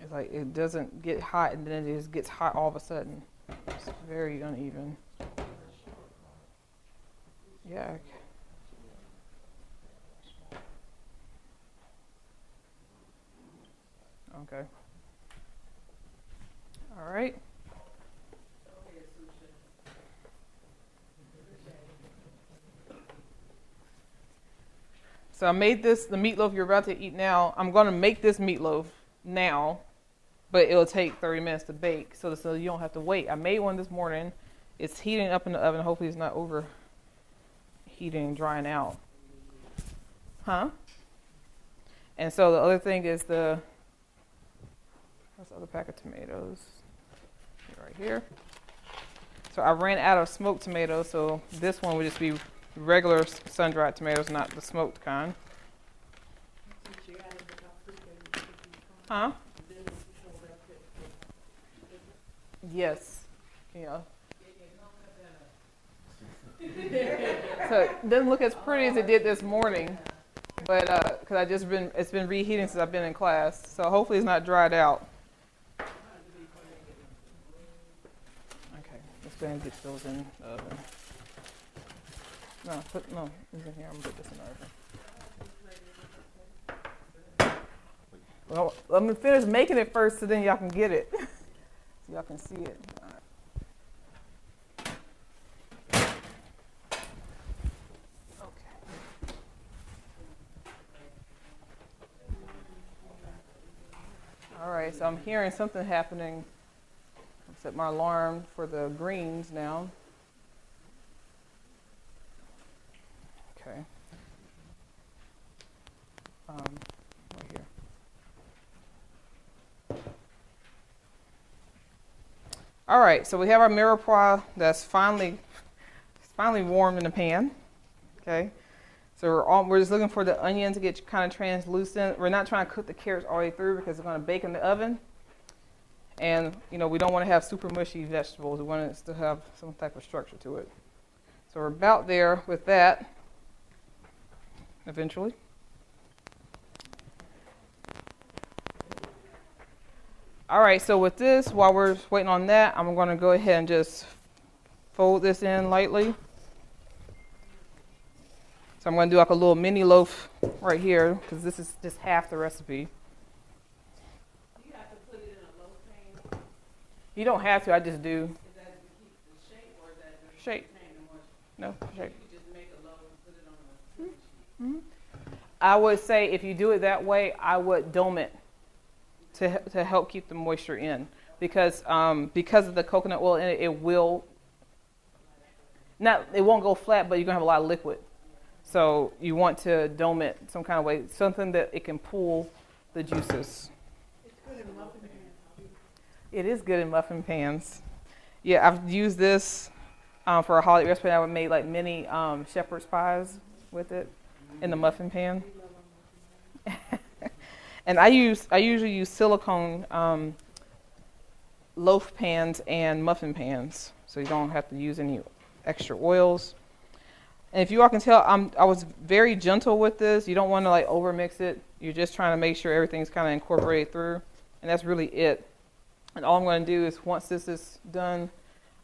It's like it doesn't get hot and then it just gets hot all of a sudden. It's very uneven. Yeah. Okay. All right. So I made the meatloaf you're about to eat now. I'm going to make this meatloaf now, but it'll take 30 minutes to bake, so you don't have to wait. I made one this morning. It's heating up in the oven. Hopefully it's not overheating reheating and drying out. Huh? And so the other thing is what's the other pack of tomatoes? Right here. So I ran out of smoked tomatoes, so this one would just be regular sun-dried tomatoes, not the smoked kind. Huh? Yes. Yeah. So it doesn't look as pretty as it did this morning, but because it's been reheating since I've been in class, so hopefully it's not dried out. Okay, let's go ahead and get those in the oven. No, it's in here. I'm gonna put this in the oven. Well, let me finish making it first, so then y'all can get it, so y'all can see it. All right, so I'm hearing something happening. I'll set my alarm for the greens now. Okay. Right here. All right, so we have our mirepoix that's finally warmed in the pan. Okay. So we're just looking for the onion to get kind of translucent. We're not trying to cook the carrots all the way through because it's going to bake in the oven. And, we don't want to have super mushy vegetables. We want it to have some type of structure to it. So we're about there with that eventually. All right, so with this, while we're waiting on that, I'm going to go ahead and just fold this in lightly. So I'm going to do like a little mini loaf right here because this is just half the recipe. You have to put it in a loaf pan? You don't have to, I just do. Is that to keep the shape or is that to Shape. retain the moisture? No, shape. You just make a loaf and put it on a sheet. I would say if you do it that way, I would dome it to help keep the moisture in because of the coconut oil in it, it won't go flat, but you're going to have a lot of liquid. So you want to dome it some kind of way, something that it can pull the juices. It's good in muffin pans. It is good in muffin pans. Yeah, I've used this for a holiday recipe. I made like mini shepherd's pies with it in the muffin pan. And I usually use silicone loaf pans and muffin pans, so you don't have to use any extra oils. And if you all can tell, I was very gentle with this. You don't want to like overmix it. You're just trying to make sure everything's kind of incorporated through, and that's really it. And all I'm going to do is once this is done,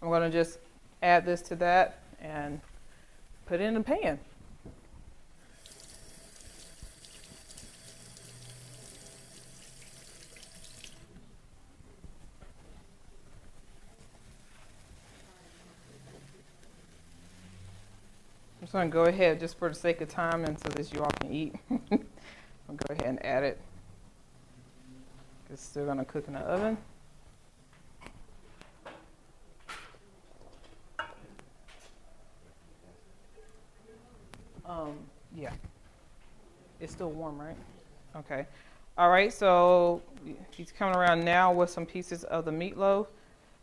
I'm going to just add this to that and put it in the pan. I'm just going to go ahead just for the sake of time and so that you all can eat. I'll go ahead and add it. It's still going to cook in the oven. Yeah. It's still warm, right? Okay. All right, so he's coming around now with some pieces of the meatloaf.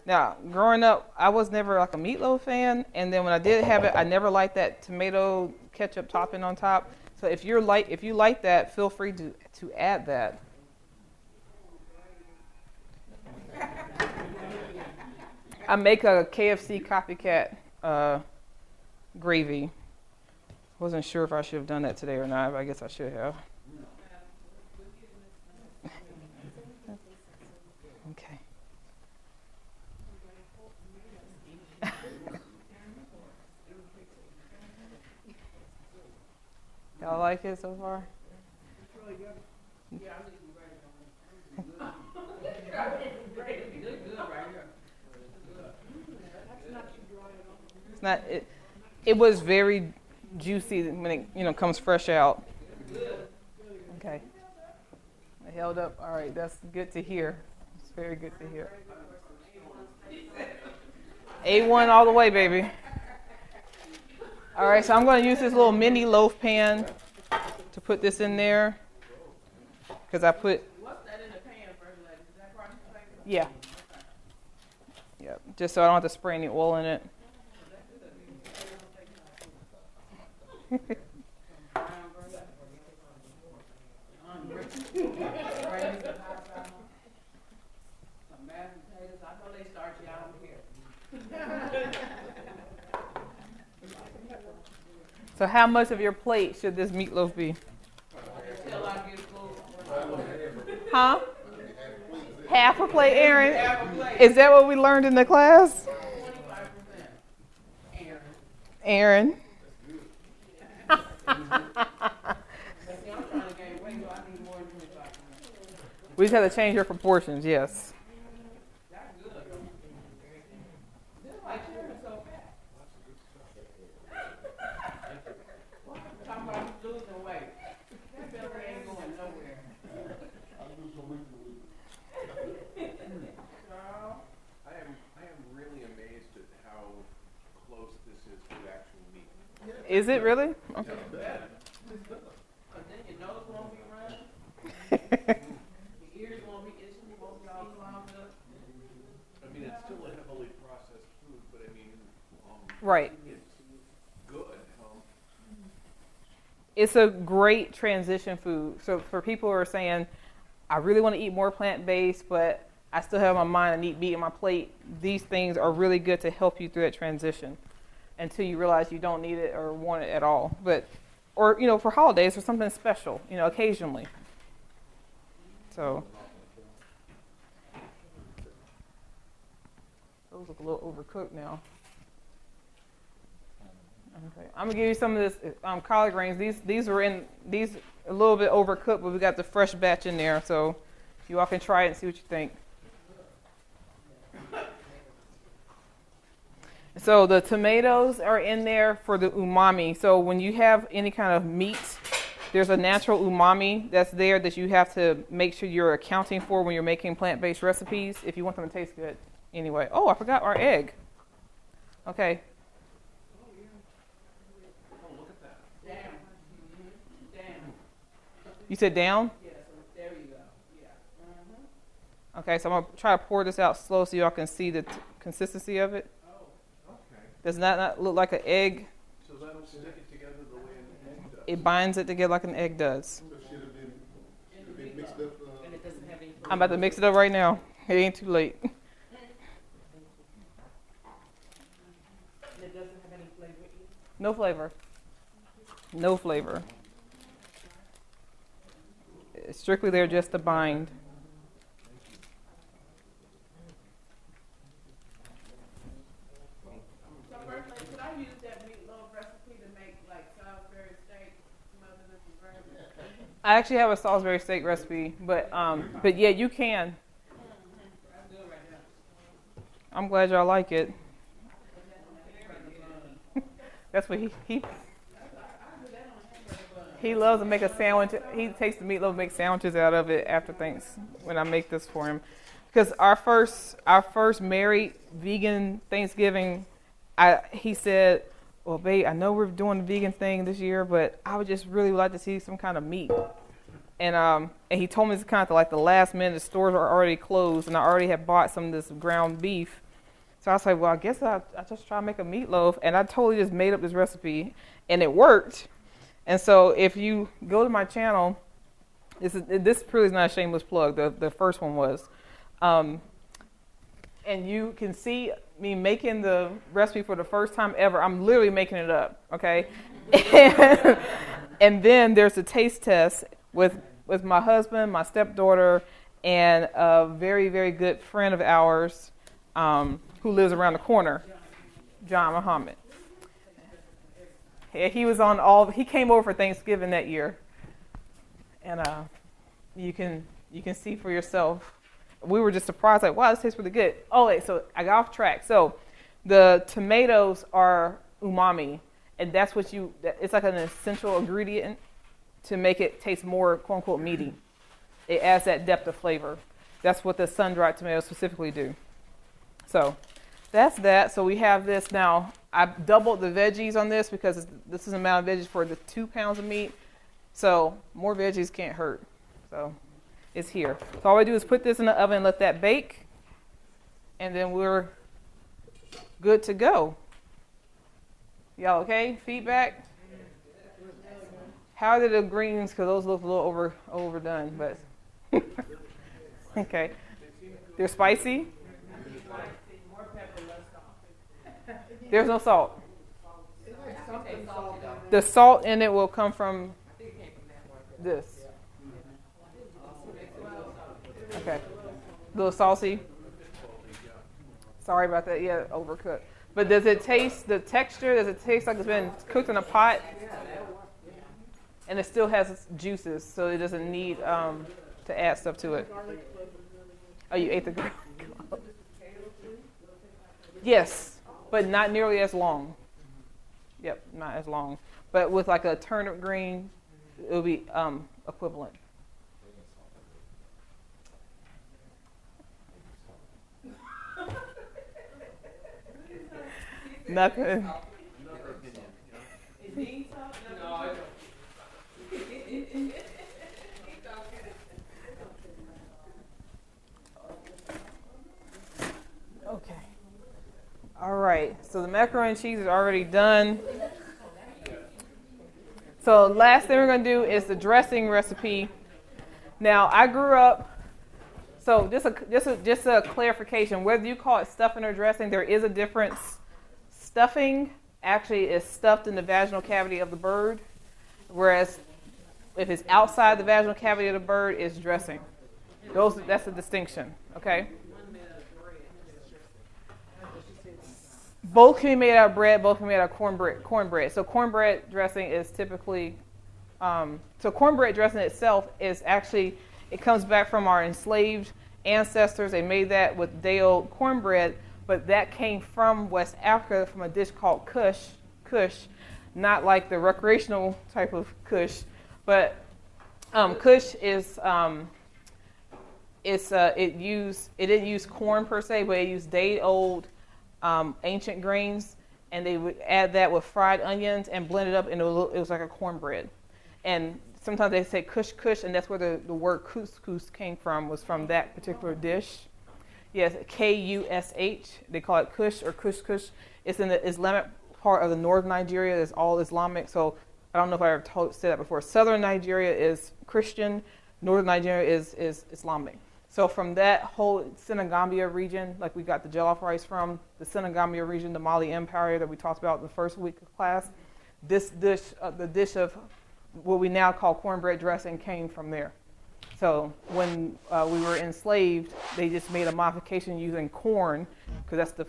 Now, growing up, I was never like a meatloaf fan, and then when I did have it, I never liked that tomato ketchup topping on top. So if you like that, feel free to add that. I make a KFC copycat gravy. Wasn't sure if I should have done that today or not, but I guess I should have. Okay. Y'all like it so far? It's really good. Yeah, I need some gravy on it. It looks good right here. That's not too dry at all. It's not. It was very juicy when it comes fresh out. Okay. It held up. All right. That's good to hear. It's very good to hear. A1 all the way, baby. All right, so I'm going to use this little mini loaf pan to put this in there because I put, What's that in the pan first, lady? Is that part of the paper? yeah, yep, just so I don't have to spray any oil in it. Some mashed potatoes. I know they start you out here. So how much of your plate should this meatloaf be? Till I get full. Huh? Half a plate, Aaron? Half a plate. Is that what we learned in the class? 25%. Aaron. See, I'm trying to gain weight, so I need more than 25%. We just have to change your proportions, yes. That's good. This like sharing so fast. Talking about losing weight. That belly ain't going nowhere. Girl, I am really amazed at how close this is to actual meat. Is it really? Okay. better. Cause then your nose won't be running, your ears won't be itching, you won't be all clogged up. I mean, it's still a heavily processed food, but I mean, Right. it's good. It's a great transition food. So for people who are saying, I really want to eat more plant-based, but I still have my mind and eat meat in my plate, these things are really good to help you through that transition until you realize you don't need it or want it at all. But, or, you know, for holidays or something special, you know, occasionally. So those look a little overcooked now. Okay, I'm gonna give you some of this collard greens. These were in these a little bit overcooked, but we got the fresh batch in there, so you all can try it and see what you think. So the tomatoes are in there for the umami. So when you have any kind of meat, there's a natural umami that's there that you have to make sure you're accounting for when you're making plant-based recipes if you want them to taste good. Anyway, oh, I forgot our egg. Okay. Down. Down. You said down? Yeah, so there you go. Yeah. Okay, so I'm gonna try to pour this out slow so y'all can see the consistency of it. Okay. Does that not look like an egg? So that'll stick it together the way an egg does. It binds it together like an egg does. So should have been mixed up. And it doesn't have any. I'm about to mix it up right now. It ain't too late. And it doesn't have any flavor either. No flavor. No flavor. It's strictly there just to bind. So first, could I use that meatloaf recipe to make like Salisbury steak smothered in some gravy? I actually have a Salisbury steak recipe, but yeah, you can. That's good right now. I'm glad y'all like it. That's what he loves to make a sandwich. He takes the meatloaf and makes sandwiches out of it after when I make this for him. Because our first married vegan Thanksgiving, he said, well, babe, I know we're doing the vegan thing this year, but I would just really like to see some kind of meat. And he told me it's kind of like the last minute. The stores are already closed, and I already had bought some of this ground beef. So I was like, well, I guess I just try to make a meatloaf. And I totally just made up this recipe, and it worked. And so if you go to my channel, this really is not a shameless plug. The first one was. And you can see me making the recipe for the first time ever. I'm literally making it up, okay? And then there's a taste test with my husband, my stepdaughter, and a very, very good friend of ours who lives around the corner, John Muhammad. He was on he came over for Thanksgiving that year. And you can see for yourself. We were just surprised, like, wow, this tastes really good. Oh, wait, so I got off track. So the tomatoes are umami, and that's what it's like an essential ingredient to make it taste more, quote unquote, meaty. It adds that depth of flavor. That's what the sun-dried tomatoes specifically do. So that's that. So we have this now. I doubled the veggies on this because this is the amount of veggies for the 2 pounds of meat. So more veggies can't hurt. So it's here. So all I do is put this in the oven and let that bake. And then we're good to go. Y'all okay? Feedback? How did the greens, because those look a little overdone, but okay. They're spicy? There's no salt. The salt in it will come from this. Okay. A little salty. Sorry about that. Yeah, overcooked. But does it taste, the texture, does it taste like it's been cooked in a pot? And it still has juices, so it doesn't need to add stuff to it. Oh, you ate the garlic. Yes, but not nearly as long. Yep, not as long. But with like a turnip green, it'll be equivalent. Nothing. Okay. All right. So the macaroni cheese is already done. So last thing we're going to do is the dressing recipe. Now I grew up. So just a clarification. Whether you call it stuffing or dressing, there is a difference. Stuffing actually is stuffed in the vaginal cavity of the bird, whereas if it's outside the vaginal cavity of the bird, it's dressing. That's the distinction. Okay. Both can be made out of bread. Both can be made out of cornbread. So cornbread dressing is typically. So cornbread dressing itself is actually, it comes back from our enslaved ancestors. They made that with day-old cornbread, but that came from West Africa from a dish called kush, not like the recreational type of kush, but kush is it didn't use corn per se, but it used day-old ancient grains, and they would add that with fried onions and blend it up, and it was like a cornbread. And sometimes they say kush, and that's where the word couscous came from, was from that particular dish. Yes, Kush. They call it kush or couscous. It's in the Islamic part of the northern Nigeria. It's all Islamic. So I don't know if I ever said that before. Southern Nigeria is Christian. Northern Nigeria is Islamic. So from that whole Senegambia region, like we got the jollof rice from, the Senegambia region, the Mali Empire that we talked about in the first week of class, this dish, the dish of what we now call cornbread dressing, came from there. So when we were enslaved, they just made a modification using corn, because that's the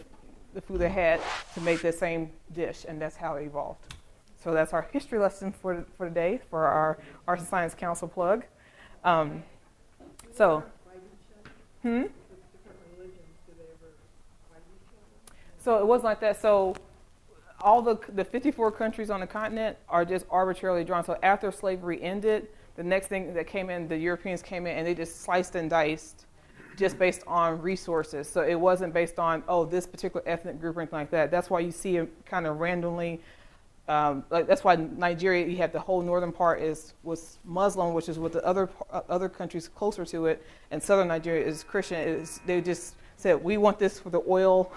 food they had, to make the same dish, and that's how it evolved. So that's our history lesson for today, for our Arts and Science Council plug. So it wasn't like that. So all the 54 countries on the continent are just arbitrarily drawn. So after slavery ended, the next thing that came in, the Europeans came in and they just sliced and diced just based on resources. So it wasn't based on, this particular ethnic group or anything like that. That's why you see it kind of randomly. That's why Nigeria, you had the whole northern part was Muslim, which is what the other countries closer to it, and southern Nigeria is Christian. They just said, we want this for the oil,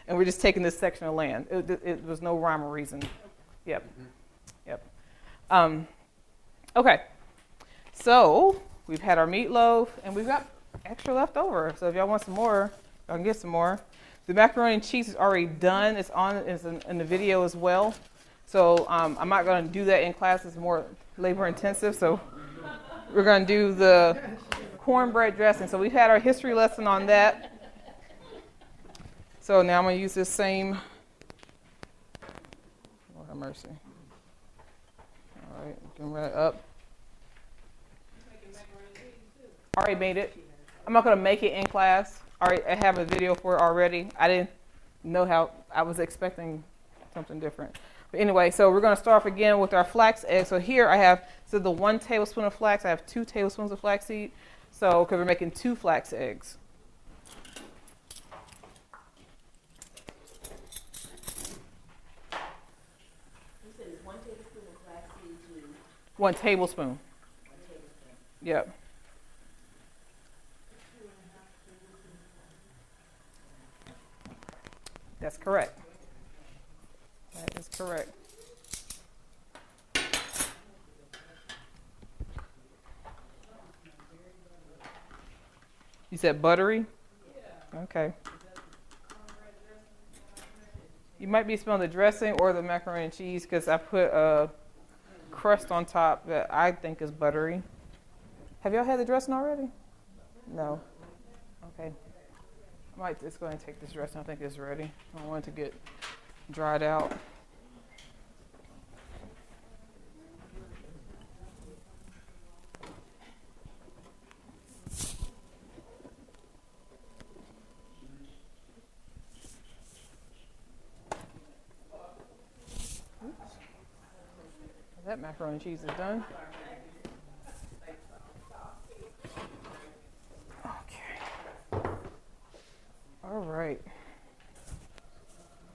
and we're just taking this section of land. It was no rhyme or reason. Yep. Okay. So we've had our meatloaf, and we've got extra left over. So if y'all want some more, y'all can get some more. The macaroni cheese is already done. It's in the video as well. So I'm not going to do that in class. It's more labor intensive. So we're going to do the cornbread dressing. So we've had our history lesson on that. So now I'm going to use this same. Lord have mercy. All right, getting that up. I already made it. I'm not going to make it in class. I have a video for it already. I didn't know how. I was expecting something different. But anyway, so we're going to start off again with our flax eggs. So here I have, so the 1 tablespoon of flax, I have 2 tablespoons of flaxseed. So, because we're making 2 flax eggs. 1 tablespoon. Yep. That's correct. That is correct. You said buttery? Yeah. Okay. You might be smelling the dressing or the macaroni and cheese because I put a crust on top that I think is buttery. Have y'all had the dressing already? No. Okay. I might just go ahead and take this dressing. I think it's ready. I don't want it to get dried out. That macaroni and cheese is done. Okay. All right.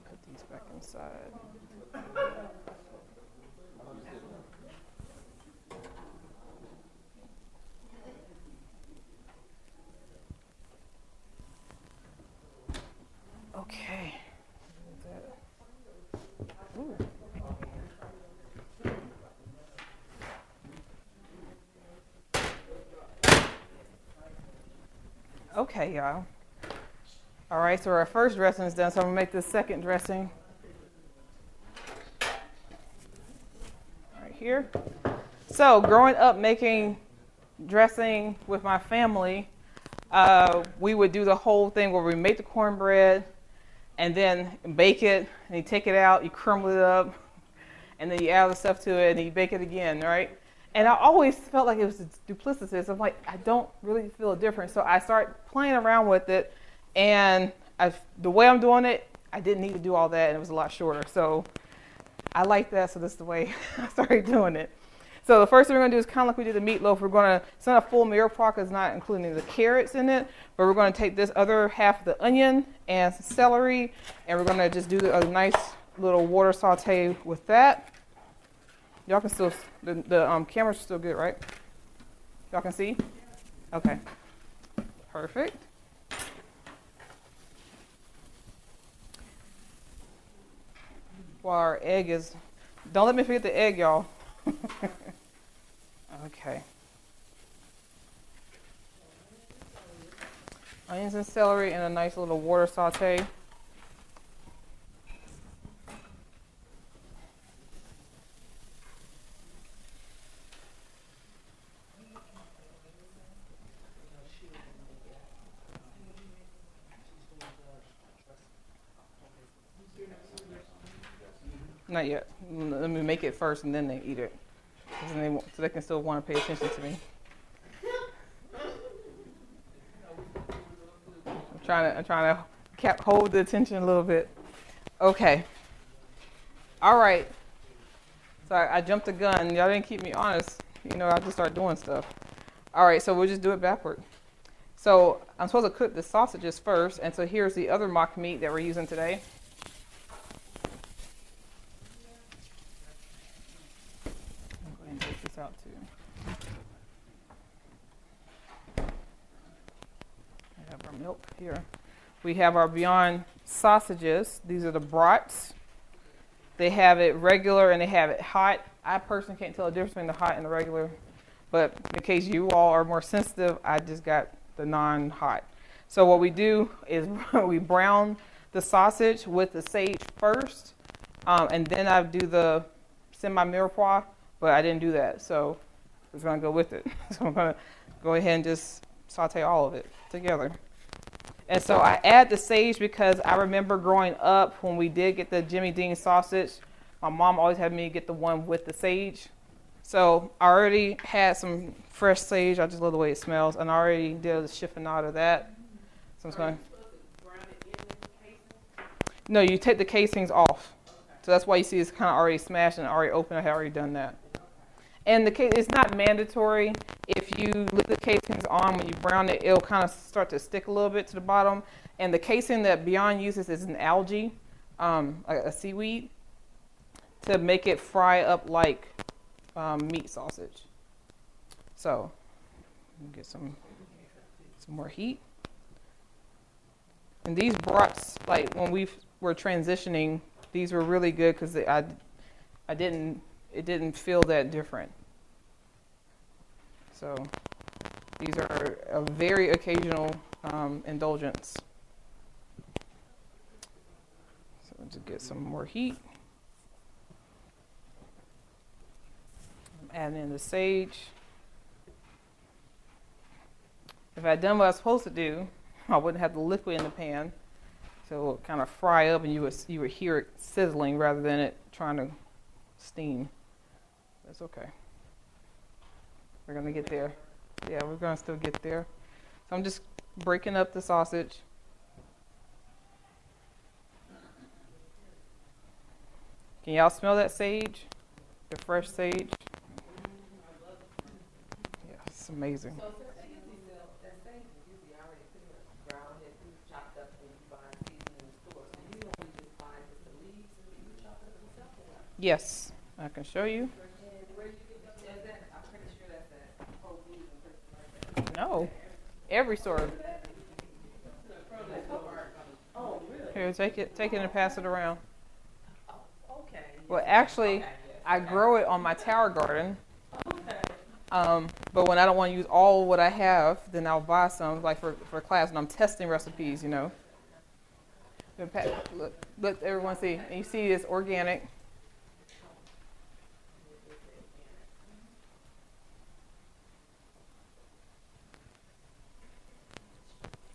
Put these back inside. Okay. Ooh. Okay, y'all. All right, so our first dressing is done, so I'm gonna make the second dressing. Right here. So growing up making dressing with my family, we would do the whole thing where we make the cornbread and then bake it, and you take it out, you crumble it up, and then you add the stuff to it, and you bake it again, right? And I always felt like it was duplicitous. I'm like, I don't really feel a difference. So I started playing around with it, and the way I'm doing it, I didn't need to do all that, and it was a lot shorter. So I like that, so this is the way I started doing it. So the first thing we're going to do is kind of like we did the meatloaf. We're going to, it's not a full mirepoix, it's not including the carrots in it, but we're going to take this other half of the onion and some celery, and we're going to just do a nice little water saute with that. Y'all can still, the camera's still good, right? Y'all can see? Okay. Perfect. While our egg is, don't let me forget the egg, y'all. Okay. Onions and celery and a nice little water saute. Not yet. Let me make it first and then they eat it. So they can still want to pay attention to me. I'm trying to hold the attention a little bit. Okay. All right. So I jumped the gun. Y'all didn't keep me honest. You know, I just start doing stuff. All right, so we'll just do it backward. So I'm supposed to cook the sausages first, and so here's the other mock meat that we're using today. Take this out too. We have our milk here. We have our Beyond sausages. These are the brats. They have it regular and they have it hot. I personally can't tell the difference between the hot and the regular, but in case you all are more sensitive, I just got the non-hot. So what we do is we brown the sausage with the sage first, and then I do the semi-mirepoix. But I didn't do that, so I'm just going to go with it. So I'm going to go ahead and just saute all of it together. And so I add the sage because I remember growing up when we did get the Jimmy Dean sausage, my mom always had me get the one with the sage. So I already had some fresh sage. I just love the way it smells. And I already did a chiffonade of that. So I'm just going to... No, you take the casings off. So that's why you see it's kind of already smashed and already open. I had already done that. And it's not mandatory. If you leave the casings on when you brown it, it'll kind of start to stick a little bit to the bottom. And the casing that Beyond uses is an algae, like a seaweed, to make it fry up like meat sausage. So, get some more heat. And these brats, like when we were transitioning, these were really good because it didn't feel that different. So these are a very occasional indulgence. So to get some more heat, I'm adding in the sage. If I'd done what I was supposed to do, I wouldn't have the liquid in the pan, so it would kind of fry up, and you would hear it sizzling rather than it trying to steam. That's okay. We're gonna get there. Yeah, we're gonna still get there. So I'm just breaking up the sausage. Can y'all smell that sage? The fresh sage? Yeah, it's amazing. So since they usually sell, that sage is usually already pretty much ground and chopped up when you buy seasoning in the store. So you only just buy just the leaves and you chop it up yourself or what? Yes, I can show you. And where do you get that? I'm pretty sure that's at Whole Foods and places like that. No, every store. Oh, really? Here, take it and pass it around. Okay. Well, actually, I grow it on my tower garden. But when I don't want to use all what I have, then I'll buy some, like for class, and I'm testing recipes, you know. Let everyone see. And you see it's organic.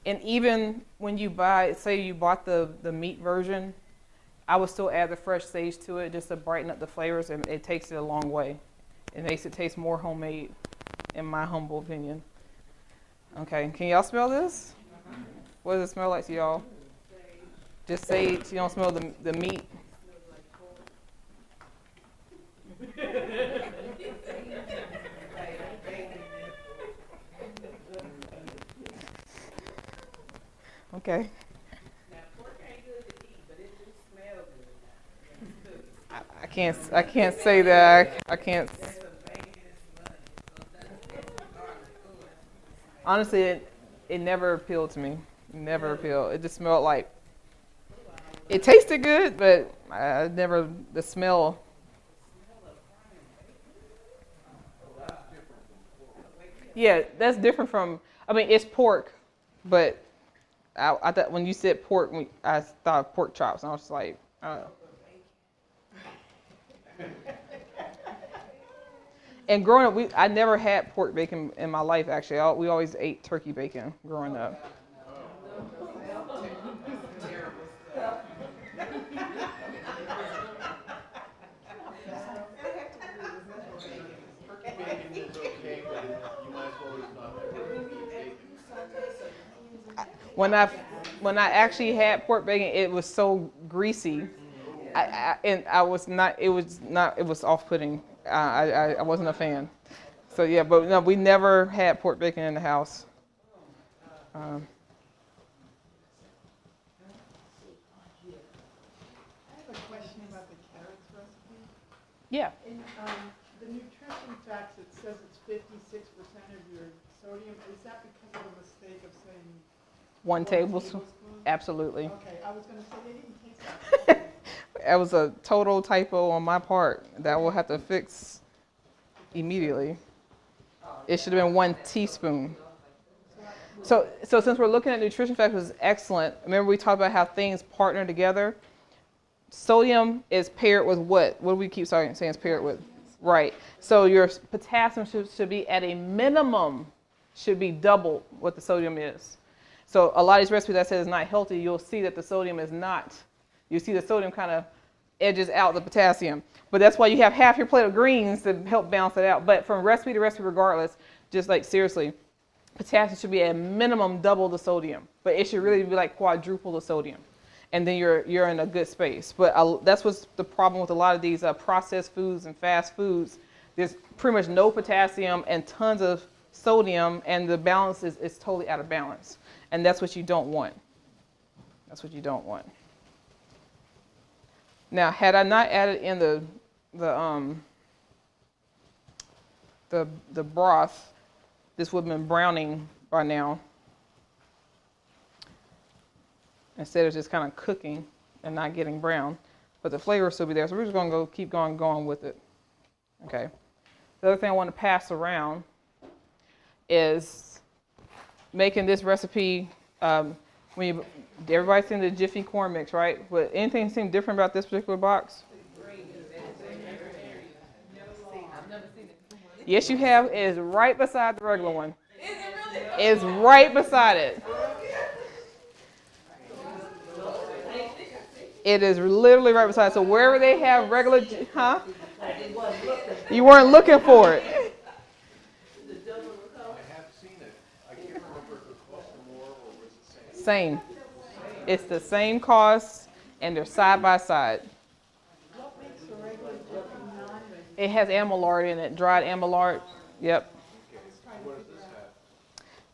And even when you buy, say you bought the meat version, I would still add the fresh sage to it just to brighten up the flavors, and it takes it a long way. It makes it taste more homemade, in my humble opinion. Okay, can y'all smell this? What does it smell like to y'all? Just sage. You don't smell the meat? Okay. Now, pork ain't good to eat, but it do smell good. I can't say that. I can't. Honestly, it never appealed to me. Never appealed. It just smelled like. It tasted good, but I never the smell. Yeah, that's different from. I mean, it's pork, but I thought when you said pork, I thought of pork chops, and I was just like, And growing up, I never had pork bacon in my life. Actually, we always ate turkey bacon growing up. Bacon is okay, but you might as well just not have bacon. When I actually had pork bacon, it was so greasy, it was off-putting. I wasn't a fan. So yeah, but no, we never had pork bacon in the house. I have a question about the carrots recipe. Yeah. In the nutrition facts, it says it's 56% of your sodium. Is that because of a mistake of saying 1 tablespoon? Absolutely. Okay, I was going to say they didn't taste that. That was a total typo on my part that we'll have to fix immediately. It should have been 1 teaspoon. So since we're looking at nutrition factors, excellent. Remember we talked about how things partner together? Sodium is paired with what? What do we keep saying it's paired with? Right. So your potassium should be at a minimum, should be double what the sodium is. So a lot of these recipes that say it's not healthy, you'll see that the sodium is not. You see the sodium kind of edges out the potassium. But that's why you have half your plate of greens to help balance it out. But from recipe to recipe regardless, just like seriously, potassium should be at minimum double the sodium. But it should really be like quadruple the sodium. And then you're in a good space. But that's what's the problem with a lot of these processed foods and fast foods. There's pretty much no potassium and tons of sodium, and the balance is totally out of balance. And that's what you don't want. That's what you don't want. Now, had I not added in the the broth, this would have been browning by now. Instead of just kind of cooking and not getting brown, but the flavor will still be there. So we're just gonna keep going with it. Okay. The other thing I want to pass around is making this recipe. Everybody's seen the Jiffy corn mix, right? But anything seem different about this particular box? Yes, you have. It is right beside the regular one. It's right beside it. It is literally right beside it. So wherever they have regular, huh? You weren't looking for it. I have seen it. I can't remember if it cost more or was it the same. Same. It's the same cost, and they're side by side. What makes the regular Jiffy non-regular? It has amylard in it, dried amylard. Yep. Okay, what does this have?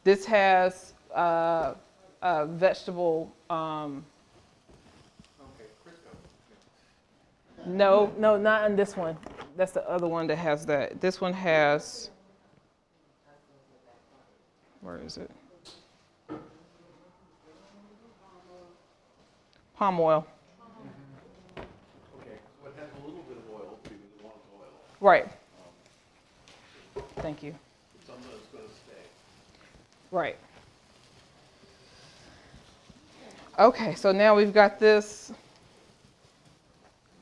This has vegetable. Okay, Crisco. No, not in this one. That's the other one that has that. This one has. Where is it? Palm oil. Okay, so it has a little bit of oil because it wants oil. Right. Thank you. Some of it's going to stay. Right. Okay, so now we've got this.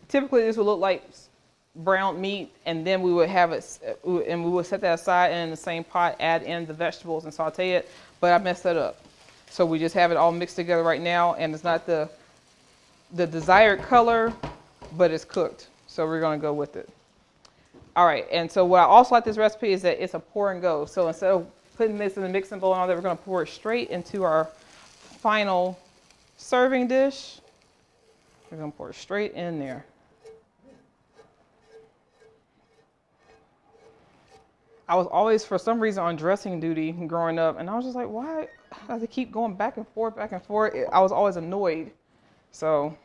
Typically, this would look like browned meat, and then we would have it, and we would set that aside and in the same pot add in the vegetables and saute it. But I messed that up, so we just have it all mixed together right now, and it's not the desired color, but it's cooked. So we're going to go with it. All right, and so what I also like this recipe is that it's a pour and go. So instead of putting this in the mixing bowl and all that, we're going to pour it straight into our final serving dish. We're going to pour it straight in there. I was always, for some reason, on dressing duty growing up, and I was just like, why do I have to keep going back and forth, back and forth? I was always annoyed. So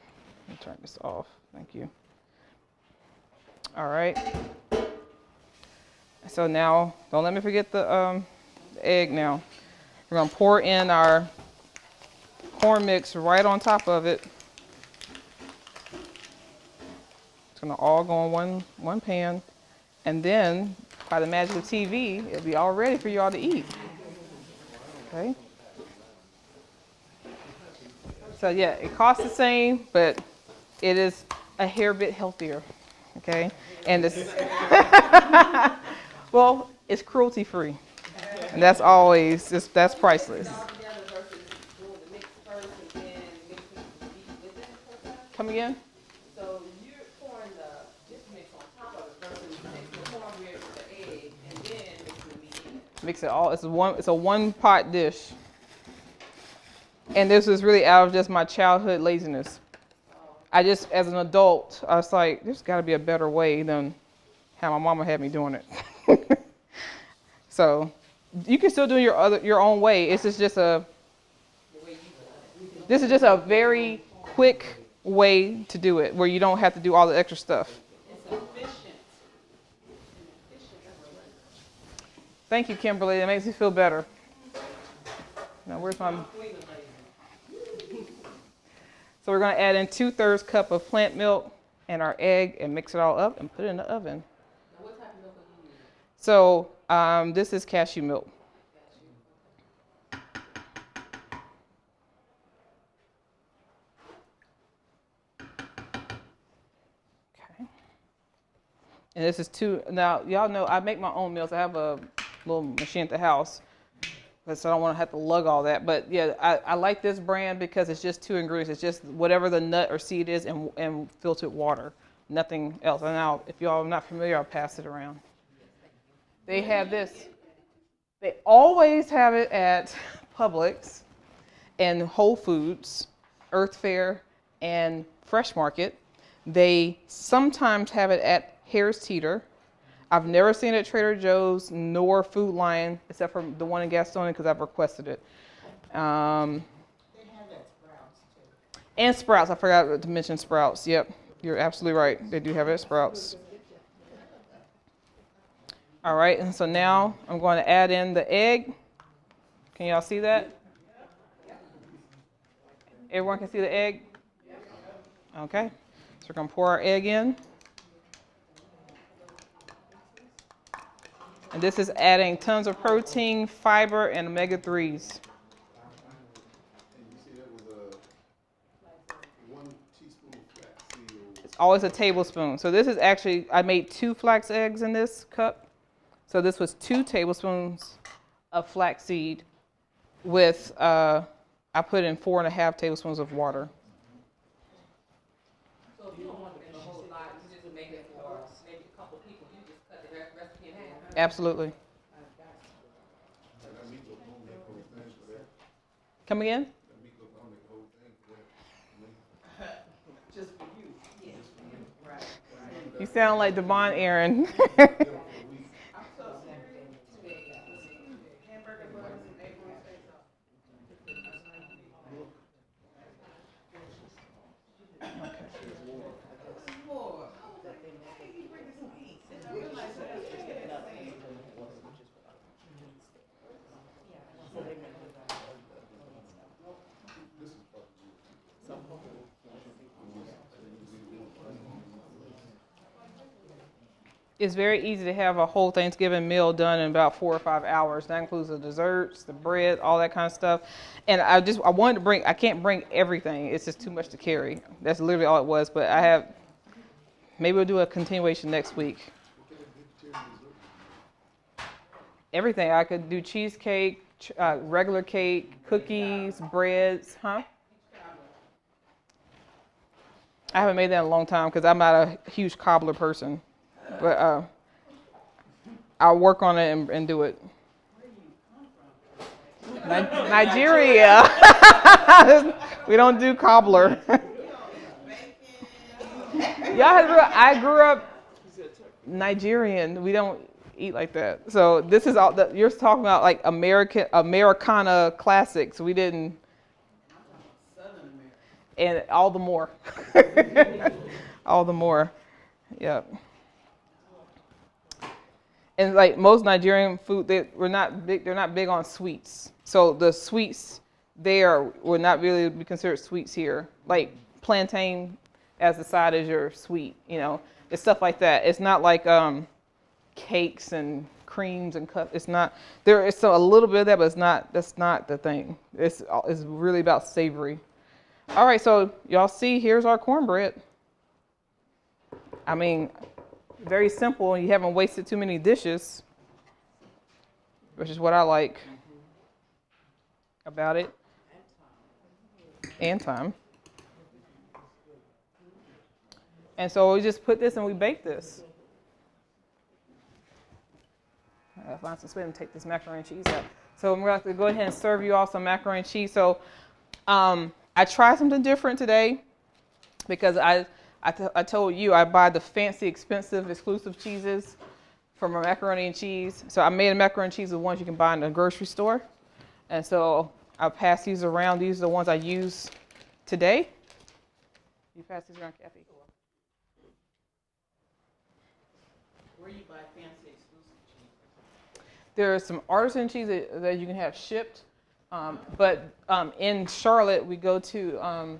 let me turn this off. Thank you. All right. So now, don't let me forget the egg now. We're going to pour in our corn mix right on top of it. It's going to all go in one pan. And then, by the magic of TV, it'll be all ready for you all to eat. Okay? So yeah, it costs the same, but it is a hair bit healthier. Okay? And it's well, it's cruelty free. And that's always that's priceless. Come again? So you're pouring the Jiffy mix on top of it versus mixing the cornbread with the egg and then mixing the meat in it. Mix it all. It's a one pot dish. And this is really out of just my childhood laziness. I just, as an adult, I was like, there's got to be a better way than how my mama had me doing it. So you can still do your own way. This is just a very quick way to do it, where you don't have to do all the extra stuff. It's efficient. Thank you, Kimberly. That makes me feel better. Now, where's my... So we're going to add in 2/3 cup of plant milk and our egg and mix it all up and put it in the oven. Now what type of milk are you using? So this is cashew milk. Okay. And this is now y'all know I make my own meals. I have a little machine at the house. So I don't want to have to lug all that. But yeah, I like this brand because it's just 2 ingredients. It's just whatever the nut or seed is and filtered water. Nothing else. And now, if y'all are not familiar, I'll pass it around. They have this. They always have it at Publix and Whole Foods, Earth Fare, and Fresh Market. They sometimes have it at Harris Teeter. I've never seen it at Trader Joe's nor Food Lion, except for the one in Gastonia because I've requested it. They have it at Sprouts too. And Sprouts. I forgot to mention Sprouts. Yep, you're absolutely right. They do have it at Sprouts. All right, and so now I'm going to add in the egg. Can y'all see that? Everyone can see the egg? Okay, so we're going to pour our egg in. And this is adding tons of protein, fiber, and omega-3s. And you see that was 1 teaspoon of flaxseed oil. It's always a tablespoon. So this is actually, I made 2 flax eggs in this cup. So this was 2 tablespoons of flaxseed with, I put in 4.5 tablespoons of water. So if you don't want to make a whole lot, you just make it for maybe a couple people, you just cut the recipe in half. Absolutely. That meatloaf don't make whole thing for that. Come again? That meatloaf don't make whole thing for that. Just for you. Yes. Right. You sound like Devon Aaron. I'm so serious. Hamburger buns and egg rolls face off. More. Hey, you bring this meat. I realize that. It's very easy to have a whole Thanksgiving meal done in about 4 or 5 hours. That includes the desserts, the bread, all that kind of stuff. And I wanted to bring, I can't bring everything. It's just too much to carry. That's literally all it was. But I have, maybe we'll do a continuation next week. Everything. I could do cheesecake, regular cake, cookies, breads, huh? I haven't made that in a long time because I'm not a huge cobbler person. But I'll work on it and do it. Nigeria. We don't do cobbler. I grew up Nigerian. We don't eat like that. So this is all that you're talking about, like Americana classics. We didn't. And all the more. All the more. Yep. And like most Nigerian food, they're not big on sweets. So the sweets there would not really be considered sweets here. Like plantain as the side is your sweet, it's stuff like that. It's not like cakes and creams and cups. It's not. There is a little bit of that, but that's not the thing. It's really about savory. All right, so y'all see, here's our cornbread. I mean, very simple. You haven't wasted too many dishes, which is what I like about it. And time. And so we just put this and we bake this. I'll find some space and take this macaroni and cheese out. So I'm going to go ahead and serve you all some macaroni and cheese. So I tried something different today because I told you I buy the fancy, expensive, exclusive cheeses from a macaroni and cheese. So I made a macaroni and cheese with ones you can buy in the grocery store. And so I'll pass these around. These are the ones I use today. You pass these around, Kathy. Where you buy fancy exclusive cheese? There are some artisan cheese that you can have shipped. But in Charlotte, we go to,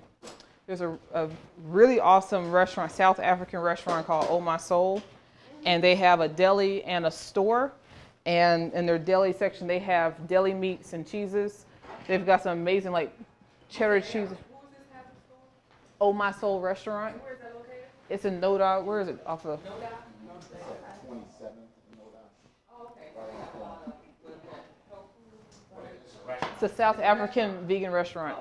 there's a really awesome restaurant, South African restaurant called Oh My Soul. And they have a deli and a store. And in their deli section, they have deli meats and cheeses. They've got some amazing, like, cheddar cheese. Who is this having store? Oh My Soul restaurant. Where is that located? It's in Noda. Where is it? Off of? No doubt? Oh, okay. So they have a lot of tofu. It's a South African vegan restaurant.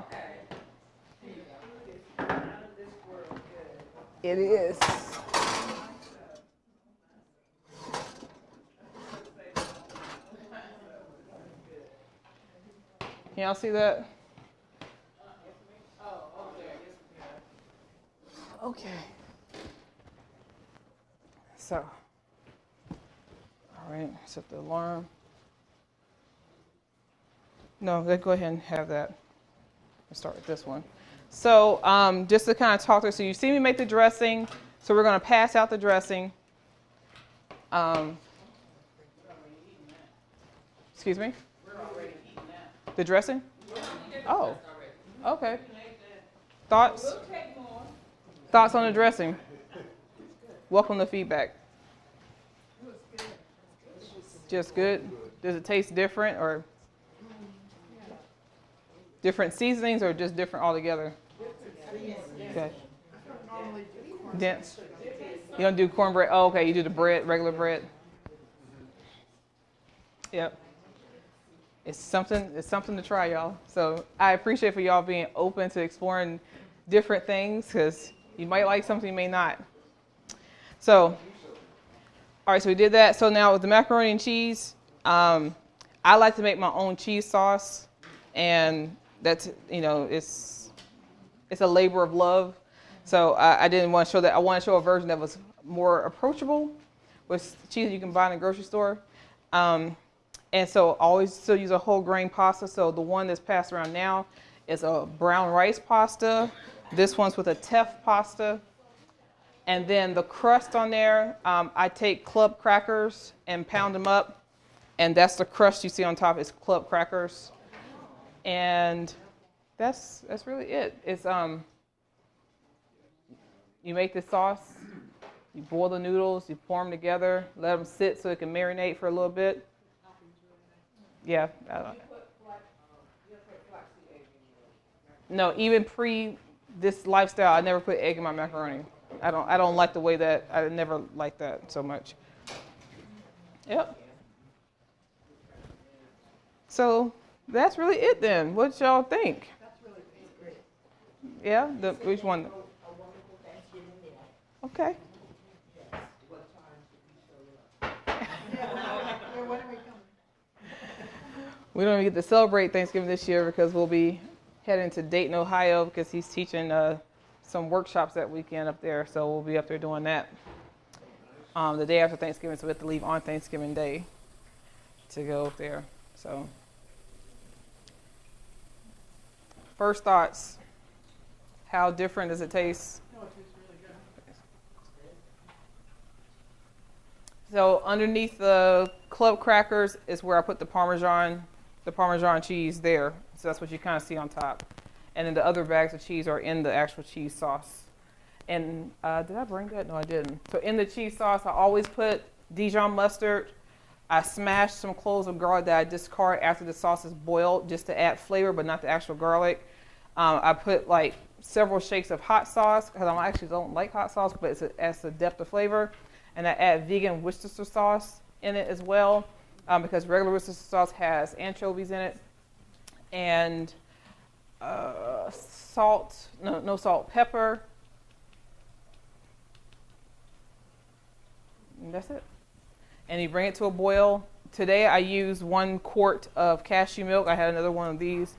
It is. Can y'all see that? Okay. So, all right, set the alarm. No, let's go ahead and have that. Let's start with this one. So just to kind of talk through, so you see me make the dressing. So we're going to pass out the dressing. Excuse me? We're already eating that. The dressing? Oh, okay. You can make that. Thoughts? We'll take more. Thoughts on the dressing? Welcome to feedback. Just good? Does it taste different or different seasonings or just different altogether? Okay. Dense. You don't do cornbread? Oh, okay. You do the bread, regular bread. Yep. It's something to try, y'all. So I appreciate for y'all being open to exploring different things because you might like something, you may not. So, all right, so we did that. So now with the macaroni and cheese, I like to make my own cheese sauce, and that's, it's a labor of love. So I didn't want to show that. I want to show a version that was more approachable with cheese you can buy in the grocery store. And so I always still use a whole grain pasta. So the one that's passed around now is a brown rice pasta. This one's with a teff pasta. And then the crust on there, I take club crackers and pound them up. And that's the crust you see on top is club crackers. And that's really it. It's you make the sauce, you boil the noodles, you pour them together, let them sit so it can marinate for a little bit. Yeah. No, even pre this lifestyle, I never put egg in my macaroni. I don't like the way that, I never liked that so much. Yep. So that's really it then. What y'all think? That's really great. Yeah, which one? Okay. Yeah, when are we coming? We don't even get to celebrate Thanksgiving this year because we'll be heading to Dayton, Ohio because he's teaching some workshops that weekend up there. So we'll be up there doing that the day after Thanksgiving. So we have to leave on Thanksgiving Day to go up there. So first thoughts, how different does it taste? No, it tastes really good. So underneath the club crackers is where I put the Parmesan cheese there. So that's what you kind of see on top. And then the other bags of cheese are in the actual cheese sauce. And did I bring that? No, I didn't. So in the cheese sauce, I always put Dijon mustard. I smash some cloves of garlic that I discard after the sauce is boiled just to add flavor, but not the actual garlic. I put like several shakes of hot sauce because I actually don't like hot sauce, but it adds a depth of flavor. And I add vegan Worcestershire sauce in it as well because regular Worcestershire sauce has anchovies in it. And salt, no salt, pepper. And that's it. And you bring it to a boil. Today I use 1 quart of cashew milk. I had another one of these.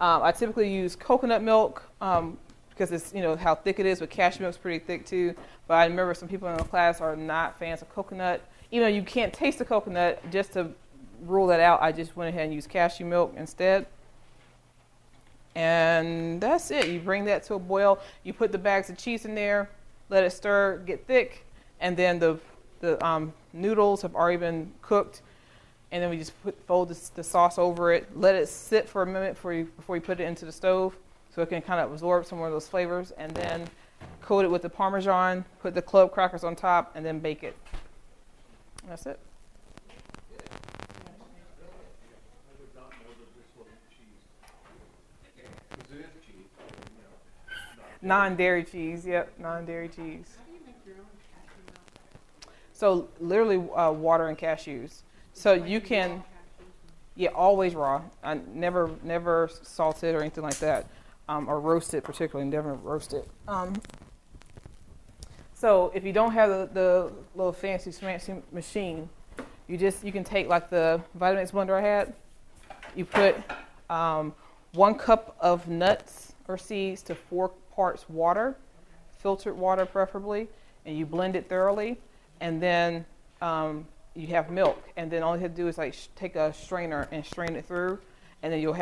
I typically use coconut milk because it's, how thick it is, but cashew milk is pretty thick too. But I remember some people in the class are not fans of coconut. Even though you can't taste the coconut, just to rule that out, I just went ahead and used cashew milk instead. And that's it. You bring that to a boil. You put the bags of cheese in there, let it stir, get thick, and then the noodles have already been cooked. And then we just fold the sauce over it, let it sit for a minute before you put it into the stove so it can kind of absorb some of those flavors, and then coat it with the Parmesan, put the club crackers on top, and then bake it. That's it. I would not know that this wasn't cheese. Because it is cheese, Non-dairy cheese, yep, non-dairy cheese. How do you make your own cashew milk? So literally water and cashews. So you can, yeah, always raw. I never salted or anything like that, or roasted particularly. Never roasted. So if you don't have the little fancy machine, you can take like the Vitamix blender I had. You put 1 cup of nuts or seeds to 4 parts water, filtered water preferably, and you blend it thoroughly, and then you have milk, and then all you have to do is like take a strainer and strain it through, and then you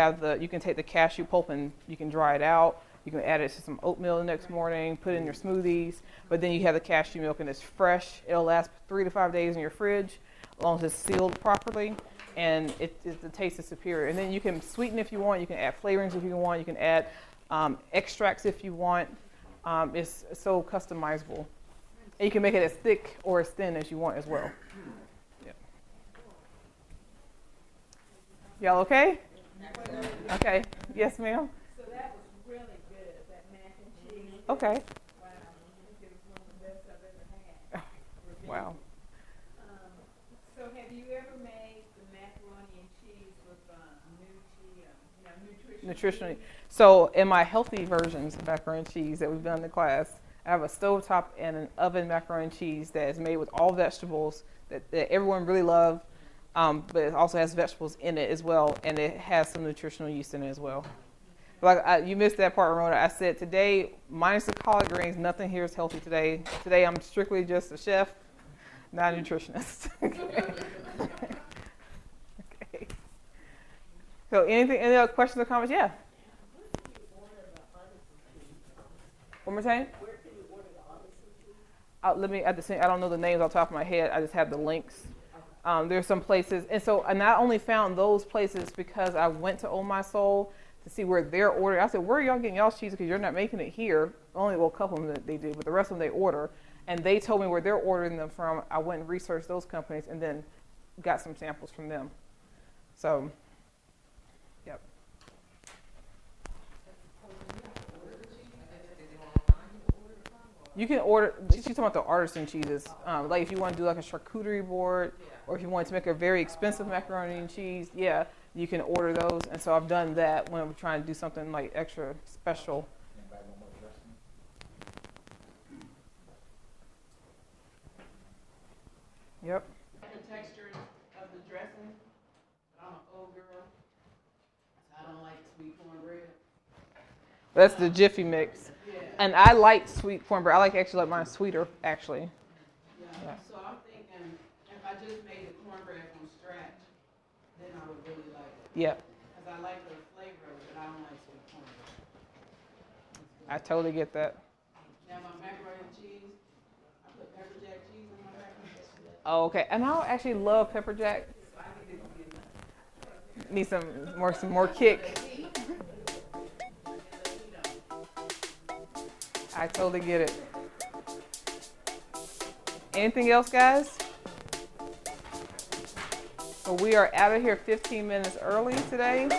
can take the cashew pulp and you can dry it out. You can add it to some oatmeal the next morning, put it in your smoothies, but then you have the cashew milk and it's fresh. It'll last 3 to 5 days in your fridge as long as it's sealed properly. and the taste is superior. And then you can sweeten if you want. You can add flavorings if you want. You can add extracts if you want. It's so customizable. And you can make it as thick or as thin as you want as well. Yeah. Y'all okay? Okay. Yes, ma'am? So that was really good, that mac and cheese. Okay. Wow, I think it was one of the best I've ever had. Wow. So have you ever made the macaroni and cheese with Nutritionally. So in my healthy versions of macaroni and cheese that we've done in the class, I have a stovetop and an oven macaroni and cheese that is made with all vegetables that everyone really loves, but it also has vegetables in it as well, and it has some nutritional yeast in it as well. Like you missed that part, Ramona. I said today, minus the collard greens, nothing here is healthy today. Today I'm strictly just a chef, not a nutritionist. Okay. Okay. So any other questions or comments? Yeah. One more time. Where can you order the artisan cheese? I don't know the names off the top of my head. I just have the links. There's some places, and I only found those places because I went to Oh My Soul to see where they're ordering. I said, "Where are y'all getting y'all's cheese? Because you're not making it here." Only a couple of them that they did, but the rest of them they order. And they told me where they're ordering them from. I went and researched those companies, and then got some samples from them. So, yep. You can order. She's talking about the artisan cheeses. Like if you want to do like a charcuterie board, or if you want to make a very expensive macaroni and cheese, yeah, you can order those. And so I've done that when we're trying to do something like extra special. Yep. The texture of the dressing, I'm an old girl, so I don't like sweet cornbread. That's the Jiffy mix. Yeah. And I like sweet cornbread. I actually like mine sweeter, actually. Yeah. So I'm thinking if I just made the cornbread from scratch, then I would really like it. Yep. Because I like the flavor of it, but I don't like sweet cornbread. I totally get that. Now my macaroni and cheese, I put pepper jack cheese in my macaroni and cheese. Oh, okay. And I actually love pepper jack. Need some more kick. I totally get it. Anything else, guys? So we are out of here 15 minutes early today.